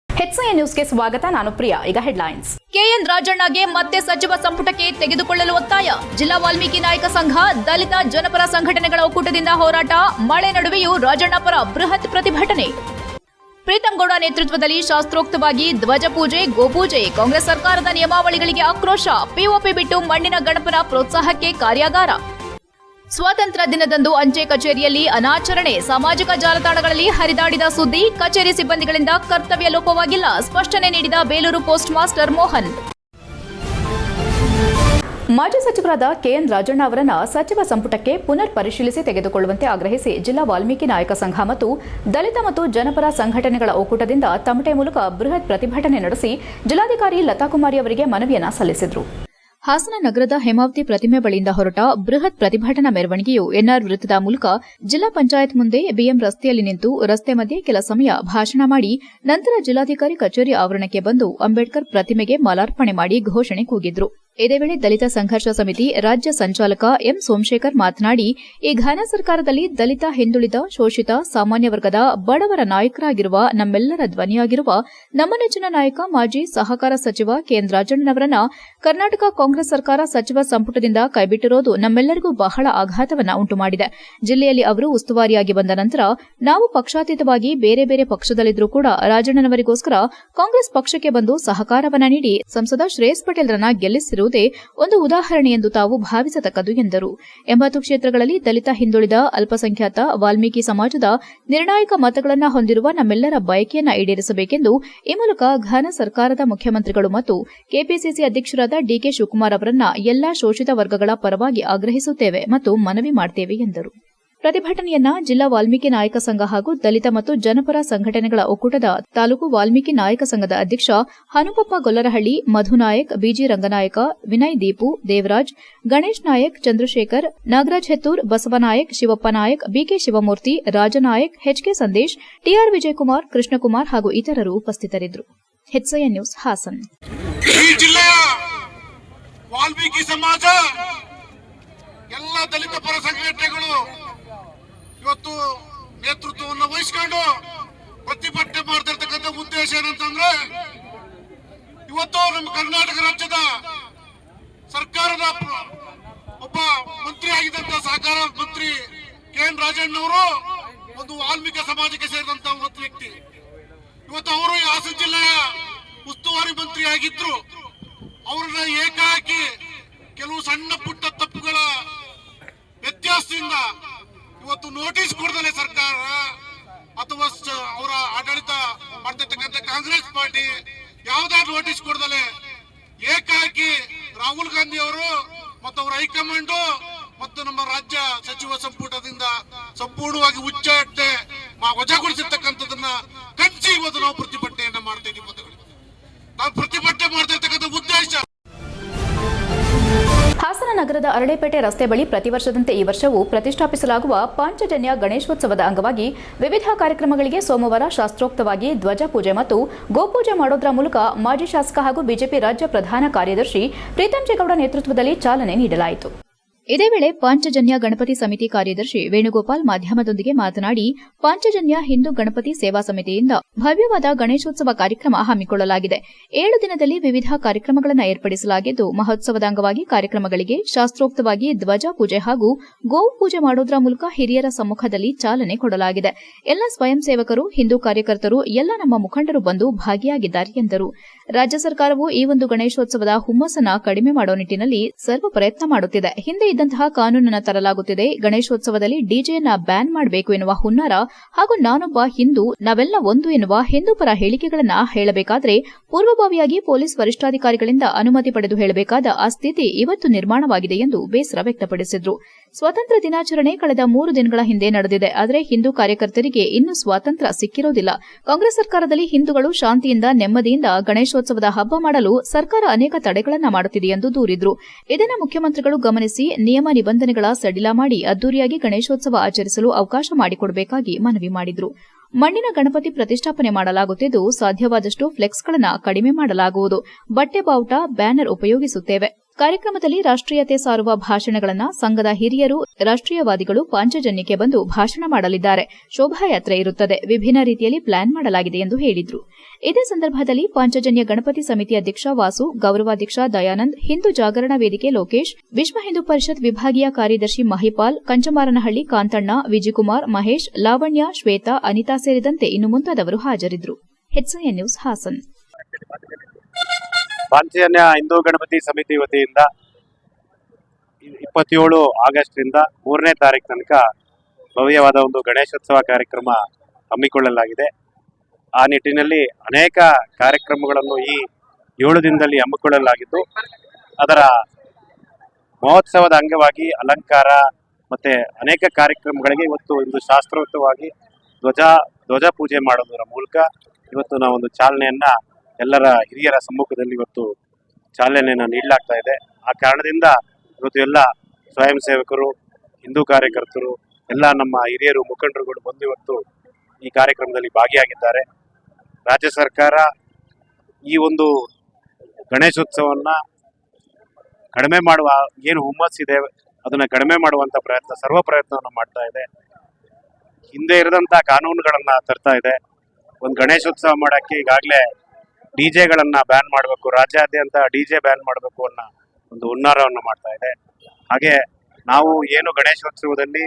HIN ನ್ಯೂಸ್ಗೆ ಸ್ವಾಗತ. ನಾನು ಪ್ರಿಯಾ. ಈಗ ಹೆಡ್ಲೈನ್ಸ್. ಕೆಎನ್ ರಾಜಣ್ಣಗೆ ಮತ್ತೆ ಸಚಿವ ಸಂಪುಟಕ್ಕೆ ತೆಗೆದುಕೊಳ್ಳಲು ಒತ್ತಾಯ. ಜಿಲ್ಲಾ ವಾಲ್ಮೀಕಿ ನಾಯಕ ಸಂಘ, ದಲಿತ ಜನಪರ ಸಂಘಟನೆಗಳ ಒಕ್ಕೂಟದಿಂದ ಹೋರಾಟ. ಮಳೆ ನಡುವೆಯೂ ರಾಜಣ್ಣ ಪರ ಬೃಹತ್ ಪ್ರತಿಭಟನೆ. ಪ್ರೀತಂ ಗೌಡ ನೇತೃತ್ವದಲ್ಲಿ ಶಾಸ್ತ್ರೋಕ್ತವಾಗಿ ಧ್ವಜ ಪೂಜೆ, ಗೋಪೂಜೆ. ಕಾಂಗ್ರೆಸ್ ಸರ್ಕಾರದ ನಿಯಮಾವಳಿಗಳಿಗೆ ಆಕ್ರೋಶ. ಪಿಒಪಿ ಬಿಟ್ಟು ಮಣ್ಣಿನ ಗಣಪನ ಪ್ರೋತ್ಸಾಹಕ್ಕೆ ಕಾರ್ಯಾಗಾರ. ಸ್ವಾತಂತ್ರ್ಯ ದಿನದಂದು ಅಂಚೆ ಕಚೇರಿಯಲ್ಲಿ ಅನಾಚರಣೆ. ಸಾಮಾಜಿಕ ಜಾಲತಾಣಗಳಲ್ಲಿ ಹರಿದಾಡಿದ ಸುದ್ದಿ. ಕಚೇರಿ ಸಿಬ್ಬಂದಿಗಳಿಂದ ಕರ್ತವ್ಯ ಲೋಪವಾಗಿಲ್ಲ, ಸ್ಪಷ್ಟನೆ ನೀಡಿದ ಬೇಲೂರು ಪೋಸ್ಟ್ ಮಾಸ್ಟರ್ ಮೋಹನ್. ಮಾಜಿ ಸಚಿವರಾದ ಕೆಎನ್ ರಾಜಣ್ಣ ಅವರನ್ನ ಸಚಿವ ಸಂಪುಟಕ್ಕೆ ಪುನರ್ ಪರಿಶೀಲಿಸಿ ತೆಗೆದುಕೊಳ್ಳುವಂತೆ ಆಗ್ರಹಿಸಿ ಜಿಲ್ಲಾ ವಾಲ್ಮೀಕಿ ನಾಯಕ ಸಂಘ ಮತ್ತು ದಲಿತ ಮತ್ತು ಜನಪರ ಸಂಘಟನೆಗಳ ಒಕ್ಕೂಟದಿಂದ ತಮಟೆ ಮೂಲಕ ಬೃಹತ್ ಪ್ರತಿಭಟನೆ ನಡೆಸಿ ಜಿಲ್ಲಾಧಿಕಾರಿ ಲತಾಕುಮಾರಿ ಅವರಿಗೆ ಮನವಿಯನ್ನ ಸಲ್ಲಿಸಿದರು. ಹಾಸನ ನಗರದ ಹೇಮಾವತಿ ಪ್ರತಿಮೆ ಬಳಿಯಿಂದ ಹೊರಟ ಬೃಹತ್ ಪ್ರತಿಭಟನಾ ಮೆರವಣಿಗೆಯು ಎನ್ಆರ್ ವೃತ್ತದ ಮೂಲಕ ಜಿಲ್ಲಾ ಪಂಚಾಯತ್ ಮುಂದೆ ಬಿಎಂ ರಸ್ತೆಯಲ್ಲಿ ನಿಂತು ರಸ್ತೆ ಮಧ್ಯೆ ಕೆಲ ಸಮಯ ಭಾಷಣ ಮಾಡಿ ನಂತರ ಜಿಲ್ಲಾಧಿಕಾರಿ ಕಚೇರಿ ಆವರಣಕ್ಕೆ ಬಂದು ಅಂಬೇಡ್ಕರ್ ಪ್ರತಿಮೆಗೆ ಮಾಲಾರ್ಪಣೆ ಮಾಡಿ ಘೋಷಣೆ ಕೂಗಿದ್ರು. ಇದೇ ವೇಳೆ ದಲಿತ ಸಂಘರ್ಷ ಸಮಿತಿ ರಾಜ್ಯ ಸಂಚಾಲಕ ಎಂ ಸೋಮಶೇಖರ್ ಮಾತನಾಡಿ, ಈ ಘನ ಸರ್ಕಾರದಲ್ಲಿ ದಲಿತ, ಹಿಂದುಳಿದ, ಶೋಷಿತ, ಸಾಮಾನ್ಯ ವರ್ಗದ ಬಡವರ ನಾಯಕರಾಗಿರುವ ನಮ್ಮೆಲ್ಲರ ಧ್ವನಿಯಾಗಿರುವ ನಮ್ಮ ನೆಚ್ಚಿನ ನಾಯಕ ಮಾಜಿ ಸಹಕಾರ ಸಚಿವ ಕೆಎನ್ ರಾಜಣ್ಣನವರನ್ನ ಕರ್ನಾಟಕ ಕಾಂಗ್ರೆಸ್ ಸರ್ಕಾರ ಸಚಿವ ಸಂಪುಟದಿಂದ ಕೈಬಿಟ್ಟಿರೋದು ನಮ್ಮೆಲ್ಲರಿಗೂ ಬಹಳ ಆಘಾತವನ್ನ ಉಂಟುಮಾಡಿದೆ. ಜಿಲ್ಲೆಯಲ್ಲಿ ಅವರು ಉಸ್ತುವಾರಿಯಾಗಿ ಬಂದ ನಂತರ ನಾವು ಪಕ್ಷಾತೀತವಾಗಿ ಬೇರೆ ಬೇರೆ ಪಕ್ಷದಲ್ಲಿದ್ದರೂ ಕೂಡ ರಾಜಣ್ಣನವರಿಗೋಸ್ಕರ ಕಾಂಗ್ರೆಸ್ ಪಕ್ಷಕ್ಕೆ ಬಂದು ಸಹಕಾರವನ್ನ ನೀಡಿ ಸಂಸದ ಶ್ರೇಯಸ್ ಪಟೇಲ್ರನ್ನ ಗೆಲ್ಲಿಸಿರುವುದೇ ಒಂದು ಉದಾಹರಣೆ ಎಂದು ತಾವು ಭಾವಿಸತಕ್ಕದು ಎಂದರು. 80 ಕ್ಷೇತ್ರಗಳಲ್ಲಿ ದಲಿತ, ಹಿಂದುಳಿದ, ಅಲ್ಪಸಂಖ್ಯಾತ, ವಾಲ್ಮೀಕಿ ಸಮಾಜದ ನಿರ್ಣಾಯಕ ಮತಗಳನ್ನು ಹೊಂದಿರುವ ನಮ್ಮೆಲ್ಲರ ಬಯಕೆಯನ್ನ ಈಡೇರಿಸಬೇಕೆಂದು ಈ ಮೂಲಕ ಘನ ಸರ್ಕಾರದ ಮುಖ್ಯಮಂತ್ರಿಗಳು ಮತ್ತು ಕೆಪಿಸಿಸಿ ಅಧ್ಯಕ್ಷರಾದ ಡಿಕೆ ಶಿವಕುಮಾರ್ ಅವರನ್ನ ಎಲ್ಲಾ ಶೋಷಿತ ವರ್ಗಗಳ ಪರವಾಗಿ ಆಗ್ರಹಿಸುತ್ತೇವೆ ಮತ್ತು ಮನವಿ ಮಾಡುತ್ತೇವೆ ಎಂದರು. ಪ್ರತಿಭಟನೆಯನ್ನ ಜಿಲ್ಲಾ ವಾಲ್ಮೀಕಿ ನಾಯಕ ಸಂಘ ಹಾಗೂ ದಲಿತ ಮತ್ತು ಜನಪರ ಸಂಘಟನೆಗಳ ಒಕ್ಕೂಟದ ತಾಲೂಕು ವಾಲ್ಮೀಕಿ ನಾಯಕ ಸಂಘದ ಅಧ್ಯಕ್ಷ Hanumappa Gollarahalli, Madhu Nayak, BG Ranganayaka, Vinay Deepu, Devaraj, Ganesh Nayak, Chandrashekar, Nagaraj Hettur, Basavanayak, Shivappa Nayak, BK Shivamurthy, Rajanayak, HK Sandesh, TR Vijayakumar, Krishnakumar ಹಾಗೂ ಇತರರು ಉಪಸ್ಥಿತರಿದ್ದರು. HIN news, Haasan. ವಾಲ್ಮೀಕಿ ಸಮಾಜ ಎಲ್ಲ ದಲಿತ ಪರ ಸಂಘಟನೆಗಳು ಇವತ್ತು ನೇತೃತ್ವವನ್ನು ವಹಿಸಿಕೊಂಡು ಪ್ರತಿಭಟನೆ ಮಾಡ್ತಿರ್ತಕ್ಕಂಥ ಉದ್ದೇಶ ಏನಂತಂದ್ರೆ, ಇವತ್ತು ನಮ್ಮ ಕರ್ನಾಟಕ ರಾಜ್ಯದ ಸರ್ಕಾರದ ಒಬ್ಬ ಮಂತ್ರಿ ಆಗಿದ್ದಂತ ಸಹಕಾರ ಮಂತ್ರಿ ಕೆಎನ್ ರಾಜಣ್ಣವರು ಒಂದು ವಾಲ್ಮೀಕಿ ಸಮಾಜಕ್ಕೆ ಸೇರಿದಂತ ಒಬ್ಬ ವ್ಯಕ್ತಿ. ಇವತ್ತು ಅವರು ಹಾಸನ ಜಿಲ್ಲೆಯ ಉಸ್ತುವಾರಿ ಮಂತ್ರಿ ಆಗಿದ್ರು. ಅವರನ್ನ ಏಕಾಏಕಿ ಕೆಲವು ಸಣ್ಣ ಪುಟ್ಟ ತಪ್ಪುಗಳ ವ್ಯತ್ಯಾಸದಿಂದ ಇವತ್ತು ನೋಟಿಸ್ ಕೊಡದಲೆ ಸರ್ಕಾರ ಅಥವಾ ಅವರ ಆಡಳಿತ ಮಾಡ್ತಿರ್ತಕ್ಕಂಥ ಕಾಂಗ್ರೆಸ್ ಪಾರ್ಟಿ ಯಾವುದೇ ನೋಟಿಸ್ ಕೊಡದಲೆ ಏಕಾಏಕಿ ರಾಹುಲ್ ಗಾಂಧಿ ಅವರು ಮತ್ತು ಅವರ ಹೈಕಮಾಂಡ್ ಮತ್ತು ನಮ್ಮ ರಾಜ್ಯ ಸಚಿವ ಸಂಪುಟದಿಂದ ಸಂಪೂರ್ಣವಾಗಿ ಉಚ್ಚಾಟನೆ ವಜಾಗೊಳಿಸಿರ್ತಕ್ಕಂಥದನ್ನ ಕಂಚಿ ಇವತ್ತು ನಾವು ಪ್ರತಿಭಟನೆಯನ್ನ ಮಾಡ್ತಾ ಇದ್ದೀವಿ. ನಾವು ಪ್ರತಿಭಟನೆ ಮಾಡ್ತಾ ಇರ್ತಕ್ಕಂಥ ಉದ್ದೇಶ ಹಾಸನ ನಗರದ ಅರಳೇಪೇಟೆ ರಸ್ತೆ ಬಳಿ ಪ್ರತಿ ವರ್ಷದಂತೆ ಈ ವರ್ಷವೂ ಪ್ರತಿಷ್ಠಾಪಿಸಲಾಗುವ ಪಾಂಚಜನ್ಯ ಗಣೇಶೋತ್ಸವದ ಅಂಗವಾಗಿ ವಿವಿಧ ಕಾರ್ಯಕ್ರಮಗಳಿಗೆ ಸೋಮವಾರ ಶಾಸ್ತ್ರೋಕ್ತವಾಗಿ ಧ್ವಜ ಪೂಜೆ ಮತ್ತು ಗೋಪೂಜೆ ಮಾಡೋದರ ಮೂಲಕ ಮಾಜಿ ಶಾಸಕ ಹಾಗೂ ಬಿಜೆಪಿ ರಾಜ್ಯ ಪ್ರಧಾನ ಕಾರ್ಯದರ್ಶಿ ಪ್ರೀತಂ ಗೌಡ ನೇತೃತ್ವದಲ್ಲಿ ಚಾಲನೆ ನೀಡಲಾಯಿತು. ಇದೇ ವೇಳೆ ಪಾಂಚಜನ್ಯ ಗಣಪತಿ ಸಮಿತಿ ಕಾರ್ಯದರ್ಶಿ ವೇಣುಗೋಪಾಲ್ ಮಾಧ್ಯಮದೊಂದಿಗೆ ಮಾತನಾಡಿ, ಪಾಂಚಜನ್ಯ ಹಿಂದೂ ಗಣಪತಿ ಸೇವಾ ಸಮಿತಿಯಿಂದ ಭವ್ಯವಾದ ಗಣೇಶೋತ್ಸವ ಕಾರ್ಯಕ್ರಮ ಹಮ್ಮಿಕೊಳ್ಳಲಾಗಿದೆ. 7 ದಿನದಲ್ಲಿ ವಿವಿಧ ಕಾರ್ಯಕ್ರಮಗಳನ್ನು ಏರ್ಪಡಿಸಲಾಗಿದ್ದು, ಮಹೋತ್ಸವದ ಅಂಗವಾಗಿ ಕಾರ್ಯಕ್ರಮಗಳಿಗೆ ಶಾಸ್ತ್ರೋಕ್ತವಾಗಿ ಧ್ವಜ ಪೂಜೆ ಹಾಗೂ ಗೋವು ಪೂಜೆ ಮಾಡೋದರ ಮೂಲಕ ಹಿರಿಯರ ಸಮ್ಮುಖದಲ್ಲಿ ಚಾಲನೆ ಕೊಡಲಾಗಿದೆ. ಎಲ್ಲ ಸ್ವಯಂ ಸೇವಕರು, ಹಿಂದೂ ಕಾರ್ಯಕರ್ತರು, ಎಲ್ಲ ನಮ್ಮ ಮುಖಂಡರು ಬಂದು ಭಾಗಿಯಾಗಿದ್ದಾರೆ ಎಂದರು. ರಾಜ್ಯ ಸರ್ಕಾರವು ಈ ಒಂದು ಗಣೇಶೋತ್ಸವದ ಹುಮ್ಮಸ್ಸನ್ನ ಕಡಿಮೆ ಮಾಡೋ ನಿಟ್ಟಿನಲ್ಲಿ ಸರ್ವ ಪ್ರಯತ್ನ ಮಾಡುತ್ತಿದೆ. ಹಿಂದೆ ಇದ್ದಂತಹ ಕಾನೂನನ್ನು ತರಲಾಗುತ್ತಿದೆ. ಗಣೇಶೋತ್ಸವದಲ್ಲಿ ಡಿಜೆಯನ್ನ ಬ್ಯಾನ್ ಮಾಡಬೇಕು ಎನ್ನುವ ಹುನ್ನಾರ ಹಾಗೂ ನಾನೊಬ್ಬ ಹಿಂದೂ, ನಾವೆಲ್ಲ ಒಂದು ಎನ್ನುವ ಹಿಂದೂ ಪರ ಹೇಳಿಕೆಗಳನ್ನ ಹೇಳಬೇಕಾದ್ರೆ ಪೂರ್ವಭಾವಿಯಾಗಿ ಪೊಲೀಸ್ ವರಿಷ್ಠಾಧಿಕಾರಿಗಳಿಂದ ಅನುಮತಿ ಪಡೆದು ಹೇಳಬೇಕಾದ ಆ ಸ್ಥಿತಿ ಇವತ್ತು ನಿರ್ಮಾಣವಾಗಿದೆ ಎಂದು ಬೇಸರ ವ್ಯಕ್ತಪಡಿಸಿದರು. ಸ್ವಾತಂತ್ರ್ಯ ದಿನಾಚರಣೆ ಕಳೆದ 3 ದಿನಗಳ ಹಿಂದೆ ನಡೆದಿದೆ. ಆದರೆ ಹಿಂದೂ ಕಾರ್ಯಕರ್ತರಿಗೆ ಇನ್ನೂ ಸ್ವಾತಂತ್ರ್ಯ ಸಿಕ್ಕಿರೋದಿಲ್ಲ. ಕಾಂಗ್ರೆಸ್ ಸರ್ಕಾರದಲ್ಲಿ ಹಿಂದೂಗಳು ಶಾಂತಿಯಿಂದ, ನೆಮ್ಮದಿಯಿಂದ ಗಣೇಶೋತ್ಸವದ ಹಬ್ಬ ಮಾಡಲು ಸರ್ಕಾರ ಅನೇಕ ತಡೆಗಳನ್ನ ಮಾಡುತ್ತಿದೆ ಎಂದು ದೂರಿದ್ರು. ಇದನ್ನು ಮುಖ್ಯಮಂತ್ರಿಗಳು ಗಮನಿಸಿ ನಿಯಮ ನಿಬಂಧನೆಗಳ ಸಡಿಲ ಮಾಡಿ ಅದ್ದೂರಿಯಾಗಿ ಗಣೇಶೋತ್ಸವ ಆಚರಿಸಲು ಅವಕಾಶ ಮಾಡಿಕೊಡಬೇಕಾಗಿ ಮನವಿ ಮಾಡಿದ್ರು. ಮಣ್ಣಿನ ಗಣಪತಿ ಪ್ರತಿಷ್ಠಾಪನೆ ಮಾಡಲಾಗುತ್ತಿದ್ದು, ಸಾಧ್ಯವಾದಷ್ಟು ಫ್ಲೆಕ್ಸ್ಗಳನ್ನು ಕಡಿಮೆ ಮಾಡಲಾಗುವುದು. ಬಟ್ಟೆ ಬಾವುಟ, ಬ್ಯಾನರ್ ಉಪಯೋಗಿಸುತ್ತೇವೆ. ಕಾರ್ಯಕ್ರಮದಲ್ಲಿ ರಾಷ್ಟ್ರೀಯತೆ ಸಾರುವ ಭಾಷಣಗಳನ್ನು ಸಂಘದ ಹಿರಿಯರು, ರಾಷ್ಟ್ರೀಯವಾದಿಗಳು ಪಾಂಚಜನ್ಯಕ್ಕೆ ಬಂದು ಭಾಷಣ ಮಾಡಲಿದ್ದಾರೆ. ಶೋಭಾಯಾತ್ರೆ ಇರುತ್ತದೆ. ವಿಭಿನ್ನ ರೀತಿಯಲ್ಲಿ ಪ್ಲಾನ್ ಮಾಡಲಾಗಿದೆ ಎಂದು ಹೇಳಿದರು. ಇದೇ ಸಂದರ್ಭದಲ್ಲಿ ಪಾಂಚಜನ್ಯ ಗಣಪತಿ ಸಮಿತಿ ಅಧ್ಯಕ್ಷ ವಾಸು, ಗೌರವಾಧ್ಯಕ್ಷ ದಯಾನಂದ್, ಹಿಂದೂ ಜಾಗರಣ ವೇದಿಕೆ ಲೋಕೇಶ್, ವಿಶ್ವ ಹಿಂದೂ ಪರಿಷತ್ ವಿಭಾಗೀಯ ಕಾರ್ಯದರ್ಶಿ ಮಹಿಪಾಲ್, ಕಂಚಮಾರನಹಳ್ಳಿ ಕಾಂತಣ್ಣ, ವಿಜಯಕುಮಾರ್, ಮಹೇಶ್, ಲಾವಣ್ಯ, ಶ್ವೇತಾ, ಅನಿತಾ ಸೇರಿದಂತೆ ಇನ್ನು ಮುಂತಾದವರು ಹಾಜರಿದ್ದರು. HCN news Hassan. ಪಾಂಚಜನ್ಯ ಹಿಂದೂ ಗಣಪತಿ ಸಮಿತಿ ವತಿಯಿಂದ 27 ಆಗಸ್ಟ್ನಿಂದ 3ನೇ ತಾರೀಕು ತನಕ ಭವ್ಯವಾದ ಒಂದು ಗಣೇಶೋತ್ಸವ ಕಾರ್ಯಕ್ರಮ ಹಮ್ಮಿಕೊಳ್ಳಲಾಗಿದೆ. ಆ ನಿಟ್ಟಿನಲ್ಲಿ ಅನೇಕ ಕಾರ್ಯಕ್ರಮಗಳನ್ನು ಈ 7 ದಿನದಲ್ಲಿ ಹಮ್ಮಿಕೊಳ್ಳಲಾಗಿದ್ದು, ಅದರ ಮಹೋತ್ಸವದ ಅಂಗವಾಗಿ ಅಲಂಕಾರ ಮತ್ತೆ ಅನೇಕ ಕಾರ್ಯಕ್ರಮಗಳಿಗೆ ಇವತ್ತು ಒಂದು ಶಾಸ್ತ್ರೋಕ್ತವಾಗಿ ಧ್ವಜ ಪೂಜೆ ಮಾಡೋದರ ಮೂಲಕ ಇವತ್ತು ನಾವೊಂದು ಚಾಲನೆಯನ್ನ ಎಲ್ಲರ ಹಿರಿಯರ ಸಮ್ಮುಖದಲ್ಲಿ ಇವತ್ತು ಚಾಲನೆಯನ್ನು ನೀಡಲಾಗ್ತಾ ಇದೆ. ಆ ಕಾರಣದಿಂದ ಇವತ್ತು ಎಲ್ಲ ಸ್ವಯಂ ಸೇವಕರು, ಹಿಂದೂ ಕಾರ್ಯಕರ್ತರು, ಎಲ್ಲ ನಮ್ಮ ಹಿರಿಯರು, ಮುಖಂಡರುಗಳು ಬಂದು ಇವತ್ತು ಈ ಕಾರ್ಯಕ್ರಮದಲ್ಲಿ ಭಾಗಿಯಾಗಿದ್ದಾರೆ. ರಾಜ್ಯ ಸರ್ಕಾರ ಈ ಒಂದು ಗಣೇಶೋತ್ಸವನ್ನ ಕಡಿಮೆ ಮಾಡುವ ಏನು ಹುಮ್ಮಸ್ಸಿದೆ ಅದನ್ನ ಕಡಿಮೆ ಮಾಡುವಂತ ಸರ್ವ ಪ್ರಯತ್ನವನ್ನು ಮಾಡ್ತಾ ಇದೆ. ಹಿಂದೆ ಇರದಂತ ಕಾನೂನುಗಳನ್ನ ತರ್ತಾ ಇದೆ. ಒಂದು ಗಣೇಶೋತ್ಸವ ಮಾಡಕ್ಕೆ ಈಗಾಗಲೇ ಡಿಜೆಗಳನ್ನ ಬ್ಯಾನ್ ಮಾಡಬೇಕು, ರಾಜ್ಯಾದ್ಯಂತ ಡಿಜೆ ಬ್ಯಾನ್ ಮಾಡಬೇಕು ಅನ್ನೋ ಒಂದು ಹುನ್ನಾರವನ್ನು ಮಾಡ್ತಾ ಇದೆ. ಹಾಗೆ ನಾವು ಏನು ಗಣೇಶೋತ್ಸವದಲ್ಲಿ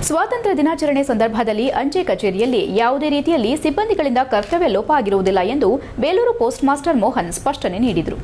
ಸ್ವಾತಂತ್ರ್ಯ ದಿನಾಚರಣೆ ಸಂದರ್ಭದಲ್ಲಿ ಅಂಚೆ ಕಚೇರಿಯಲ್ಲಿ ಯಾವುದೇ ರೀತಿಯಲ್ಲಿ ಸಿಬ್ಬಂದಿಗಳಿಂದ ಕರ್ತವ್ಯ ಲೋಪ ಆಗಿರುವುದಿಲ್ಲ ಎಂದು ಬೇಲೂರು ಪೋಸ್ಟ್ ಮಾಸ್ಟರ್ ಮೋಹನ್ ಸ್ಪಷ್ಟನೆ ನೀಡಿದರು.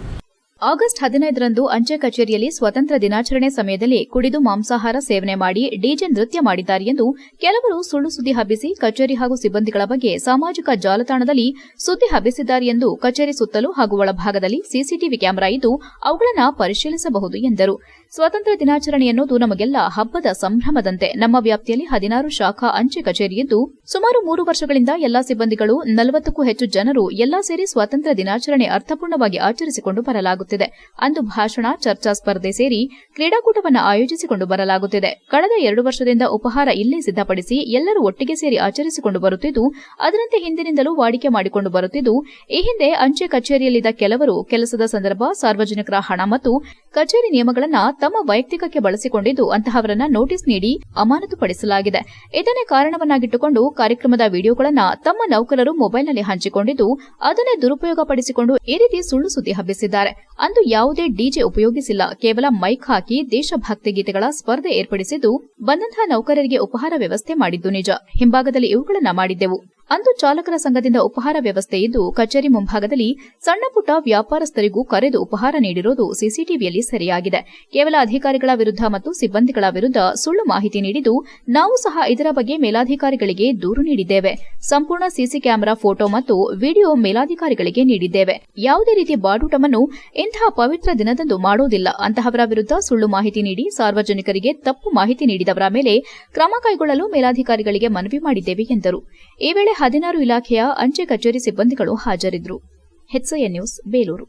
ಆಗಸ್ಟ್ 15ರಂದು ಅಂಚೆ ಕಚೇರಿಯಲ್ಲಿ ಸ್ವಾತಂತ್ರ್ಯ ದಿನಾಚರಣೆ ಸಮಯದಲ್ಲಿ ಕುಡಿದು ಮಾಂಸಾಹಾರ ಸೇವನೆ ಮಾಡಿ ಡಿಜೆ ನೃತ್ಯ ಮಾಡಿದ್ದಾರೆ ಎಂದು ಕೆಲವರು ಸುಳ್ಳು ಸುದ್ದಿ ಹಬ್ಬಿಸಿ ಕಚೇರಿ ಹಾಗೂ ಸಿಬ್ಬಂದಿಗಳ ಬಗ್ಗೆ ಸಾಮಾಜಿಕ ಜಾಲತಾಣದಲ್ಲಿ ಸುದ್ದಿ ಹಬ್ಬಿಸಿದ್ದಾರೆ ಎಂದು ಕಚೇರಿ ಸುತ್ತಲೂ ಹಾಗೂ ಒಳಭಾಗದಲ್ಲಿ ಸಿಸಿಟಿವಿ ಕ್ಯಾಮೆರಾ ಇದ್ದು ಅವುಗಳನ್ನು ಪರಿಶೀಲಿಸಬಹುದು ಎಂದರು. ಸ್ವಾತಂತ್ರ್ಯ ದಿನಾಚರಣೆ ಎನ್ನುವುದು ನಮಗೆಲ್ಲ ಹಬ್ಬದ ಸಂಭ್ರಮದಂತೆ. ನಮ್ಮ ವ್ಯಾಪ್ತಿಯಲ್ಲಿ 16 ಶಾಖಾ ಅಂಚೆ ಕಚೇರಿಯಿದ್ದು ಸುಮಾರು 3 ವರ್ಷಗಳಿಂದ ಎಲ್ಲಾ ಸಿಬ್ಬಂದಿಗಳು 40ಕ್ಕೂ ಹೆಚ್ಚು ಜನರು ಎಲ್ಲಾ ಸೇರಿ ಸ್ವಾತಂತ್ರ್ಯ ದಿನಾಚರಣೆ ಅರ್ಥಪೂರ್ಣವಾಗಿ ಆಚರಿಸಿಕೊಂಡು ಬರಲಾಗುತ್ತಿದೆ. ಅಂದು ಭಾಷಣ, ಚರ್ಚಾ ಸ್ಪರ್ಧೆ ಸೇರಿ ಕ್ರೀಡಾಕೂಟವನ್ನು ಆಯೋಜಿಸಿಕೊಂಡು ಬರಲಾಗುತ್ತಿದೆ. ಕಳೆದ 2 ವರ್ಷದಿಂದ ಉಪಹಾರ ಇಲ್ಲೇ ಸಿದ್ಧಪಡಿಸಿ ಎಲ್ಲರೂ ಒಟ್ಟಿಗೆ ಸೇರಿ ಆಚರಿಸಿಕೊಂಡು ಬರುತ್ತಿದ್ದು ಅದರಂತೆ ಹಿಂದಿನಿಂದಲೂ ವಾಡಿಕೆ ಮಾಡಿಕೊಂಡು ಬರುತ್ತಿದ್ದು ಈ ಹಿಂದೆ ಅಂಚೆ ಕಚೇರಿಯಲ್ಲಿದ್ದ ಕೆಲವರು ಕೆಲಸದ ಸಂದರ್ಭ ಸಾರ್ವಜನಿಕರ ಹಣ ಮತ್ತು ಕಚೇರಿ ನಿಯಮಗಳನ್ನು ತಮ್ಮ ವೈಯಕ್ತಿಕಕ್ಕೆ ಬಳಸಿಕೊಂಡಿದ್ದು ಅಂತಹವರನ್ನ ನೋಟಿಸ್ ನೀಡಿ ಅಮಾನತುಪಡಿಸಲಾಗಿದೆ. ಇದನ್ನೇ ಕಾರಣವನ್ನಾಗಿಟ್ಟುಕೊಂಡು ಕಾರ್ಯಕ್ರಮದ ವಿಡಿಯೋಗಳನ್ನು ತಮ್ಮ ನೌಕರರು ಮೊಬೈಲ್ನಲ್ಲಿ ಹಂಚಿಕೊಂಡಿದ್ದು ಅದನ್ನೇ ದುರುಪಯೋಗ ಪಡಿಸಿಕೊಂಡು ಈ ರೀತಿ ಸುಳ್ಳು ಸುದ್ದಿ ಹಬ್ಬಿಸಿದ್ದಾರೆ. ಅಂದು ಯಾವುದೇ ಡಿಜೆ ಉಪಯೋಗಿಸಿಲ್ಲ, ಕೇವಲ ಮೈಕ್ ಹಾಕಿ ದೇಶಭಕ್ತಿ ಗೀತೆಗಳ ಸ್ಪರ್ಧೆ ಏರ್ಪಡಿಸಿದ್ದು ಬಂದಂತಹ ನೌಕರರಿಗೆ ಉಪಹಾರ ವ್ಯವಸ್ಥೆ ಮಾಡಿದ್ದು ನಿಜ. ಹಿಂಭಾಗದಲ್ಲಿ ಇವುಗಳನ್ನು ಮಾಡಿದ್ದೆವು. ಅಂದು ಚಾಲಕರ ಸಂಘದಿಂದ ಉಪಹಾರ ವ್ಯವಸ್ಥೆ ಇದ್ದು ಕಚೇರಿ ಮುಂಭಾಗದಲ್ಲಿ ಸಣ್ಣ ಪುಟ್ಟ ವ್ಯಾಪಾರಸ್ಥರಿಗೂ ಕರೆದು ಉಪಹಾರ ನೀಡಿರುವುದು ಸಿಸಿಟಿವಿಯಲ್ಲಿ ಸೆರೆಯಾಗಿದೆ. ಕೇವಲ ಅಧಿಕಾರಿಗಳ ವಿರುದ್ಧ ಮತ್ತು ಸಿಬ್ಬಂದಿಗಳ ವಿರುದ್ಧ ಸುಳ್ಳು ಮಾಹಿತಿ ನೀಡಿದ್ದು ನಾವು ಸಹ ಇದರ ಬಗ್ಗೆ ಮೇಲಾಧಿಕಾರಿಗಳಿಗೆ ದೂರು ನೀಡಿದ್ದೇವೆ. ಸಂಪೂರ್ಣ ಸಿಸಿ ಕ್ಯಾಮೆರಾ ಫೋಟೋ ಮತ್ತು ವಿಡಿಯೋ ಮೇಲಾಧಿಕಾರಿಗಳಿಗೆ ನೀಡಿದ್ದೇವೆ. ಯಾವುದೇ ರೀತಿಯ ಬಾಡೂಟವನ್ನು ಇಂತಹ ಪವಿತ್ರ ದಿನದಂದು ಮಾಡೋದಿಲ್ಲ. ಅಂತಹವರ ವಿರುದ್ಧ ಸುಳ್ಳು ಮಾಹಿತಿ ನೀಡಿ ಸಾರ್ವಜನಿಕರಿಗೆ ತಪ್ಪು ಮಾಹಿತಿ ನೀಡಿದವರ ಮೇಲೆ ಕ್ರಮ ಕೈಗೊಳ್ಳಲು ಮೇಲಾಧಿಕಾರಿಗಳಿಗೆ ಮನವಿ ಮಾಡಿದ್ದೇವೆ ಎಂದರು. ಈ ವೇಳೆ 16 ಇಲಾಖೆಯ ಅಂಚೆ ಕಚೇರಿ ಸಿಬ್ಬಂದಿಗಳು ಹಾಜರಿದ್ದರು. HCN news Belur.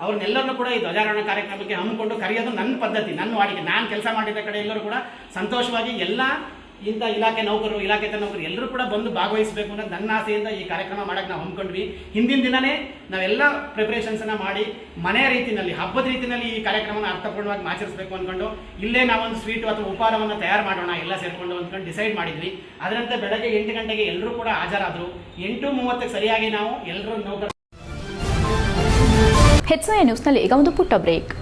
ಅವ್ರನ್ನೆಲ್ಲರನ್ನೂ ಕೂಡ ಈ ಧ್ವಜಾರೋಹಣ ಕಾರ್ಯಕ್ರಮಕ್ಕೆ ಹಮ್ಮಿಕೊಂಡು ಕರೆಯೋದು ನನ್ನ ಪದ್ಧತಿ, ನನ್ನ ವಾಡಿಕೆ. ನಾನು ಕೆಲಸ ಮಾಡಿದ ಕಡೆ ಎಲ್ಲರೂ ಕೂಡ ಸಂತೋಷವಾಗಿ ಎಲ್ಲ ಇಂಥ ಇಲಾಖೆ ನೌಕರರು, ಇಲಾಖೇತರ ನೌಕರು ಎಲ್ಲರೂ ಕೂಡ ಬಂದು ಭಾಗವಹಿಸಬೇಕು ಅನ್ನೋದು ನನ್ನ ಆಸೆಯಿಂದ ಈ ಕಾರ್ಯಕ್ರಮ ಮಾಡಕ್ಕೆ ನಾವು ಹಮ್ಮಿಕೊಂಡ್ವಿ. ಹಿಂದಿನ ದಿನನೇ ನಾವೆಲ್ಲ ಪ್ರಿಪರೇಷನ್ಸನ್ನ ಮಾಡಿ ಮನೆಯ ರೀತಿಯಲ್ಲಿ, ಹಬ್ಬದ ರೀತಿಯಲ್ಲಿ ಈ ಕಾರ್ಯಕ್ರಮನ ಅರ್ಥಪೂರ್ಣವಾಗಿ ಆಚರಿಸಬೇಕು ಅಂದ್ಕೊಂಡು ಇಲ್ಲೇ ನಾವೊಂದು ಸ್ವೀಟು ಅಥವಾ ಉಪಹಾರವನ್ನು ತಯಾರು ಮಾಡೋಣ ಎಲ್ಲ ಸೇರಿಕೊಂಡು ಅಂದ್ಕೊಂಡು ಡಿಸೈಡ್ ಮಾಡಿದ್ವಿ. ಅದರಂತೆ ಬೆಳಗ್ಗೆ 8 ಗಂಟೆಗೆ ಎಲ್ಲರೂ ಕೂಡ ಹಾಜರಾದರು. 8:30ಕ್ಕೆ ಸರಿಯಾಗಿ ನಾವು ಎಲ್ಲರೂ ನೌಕರ. HCN ನ್ಯೂಸ್ನಲ್ಲಿ ಈಗ ಒಂದು ಪುಟ್ಟ ಬ್ರೇಕ್.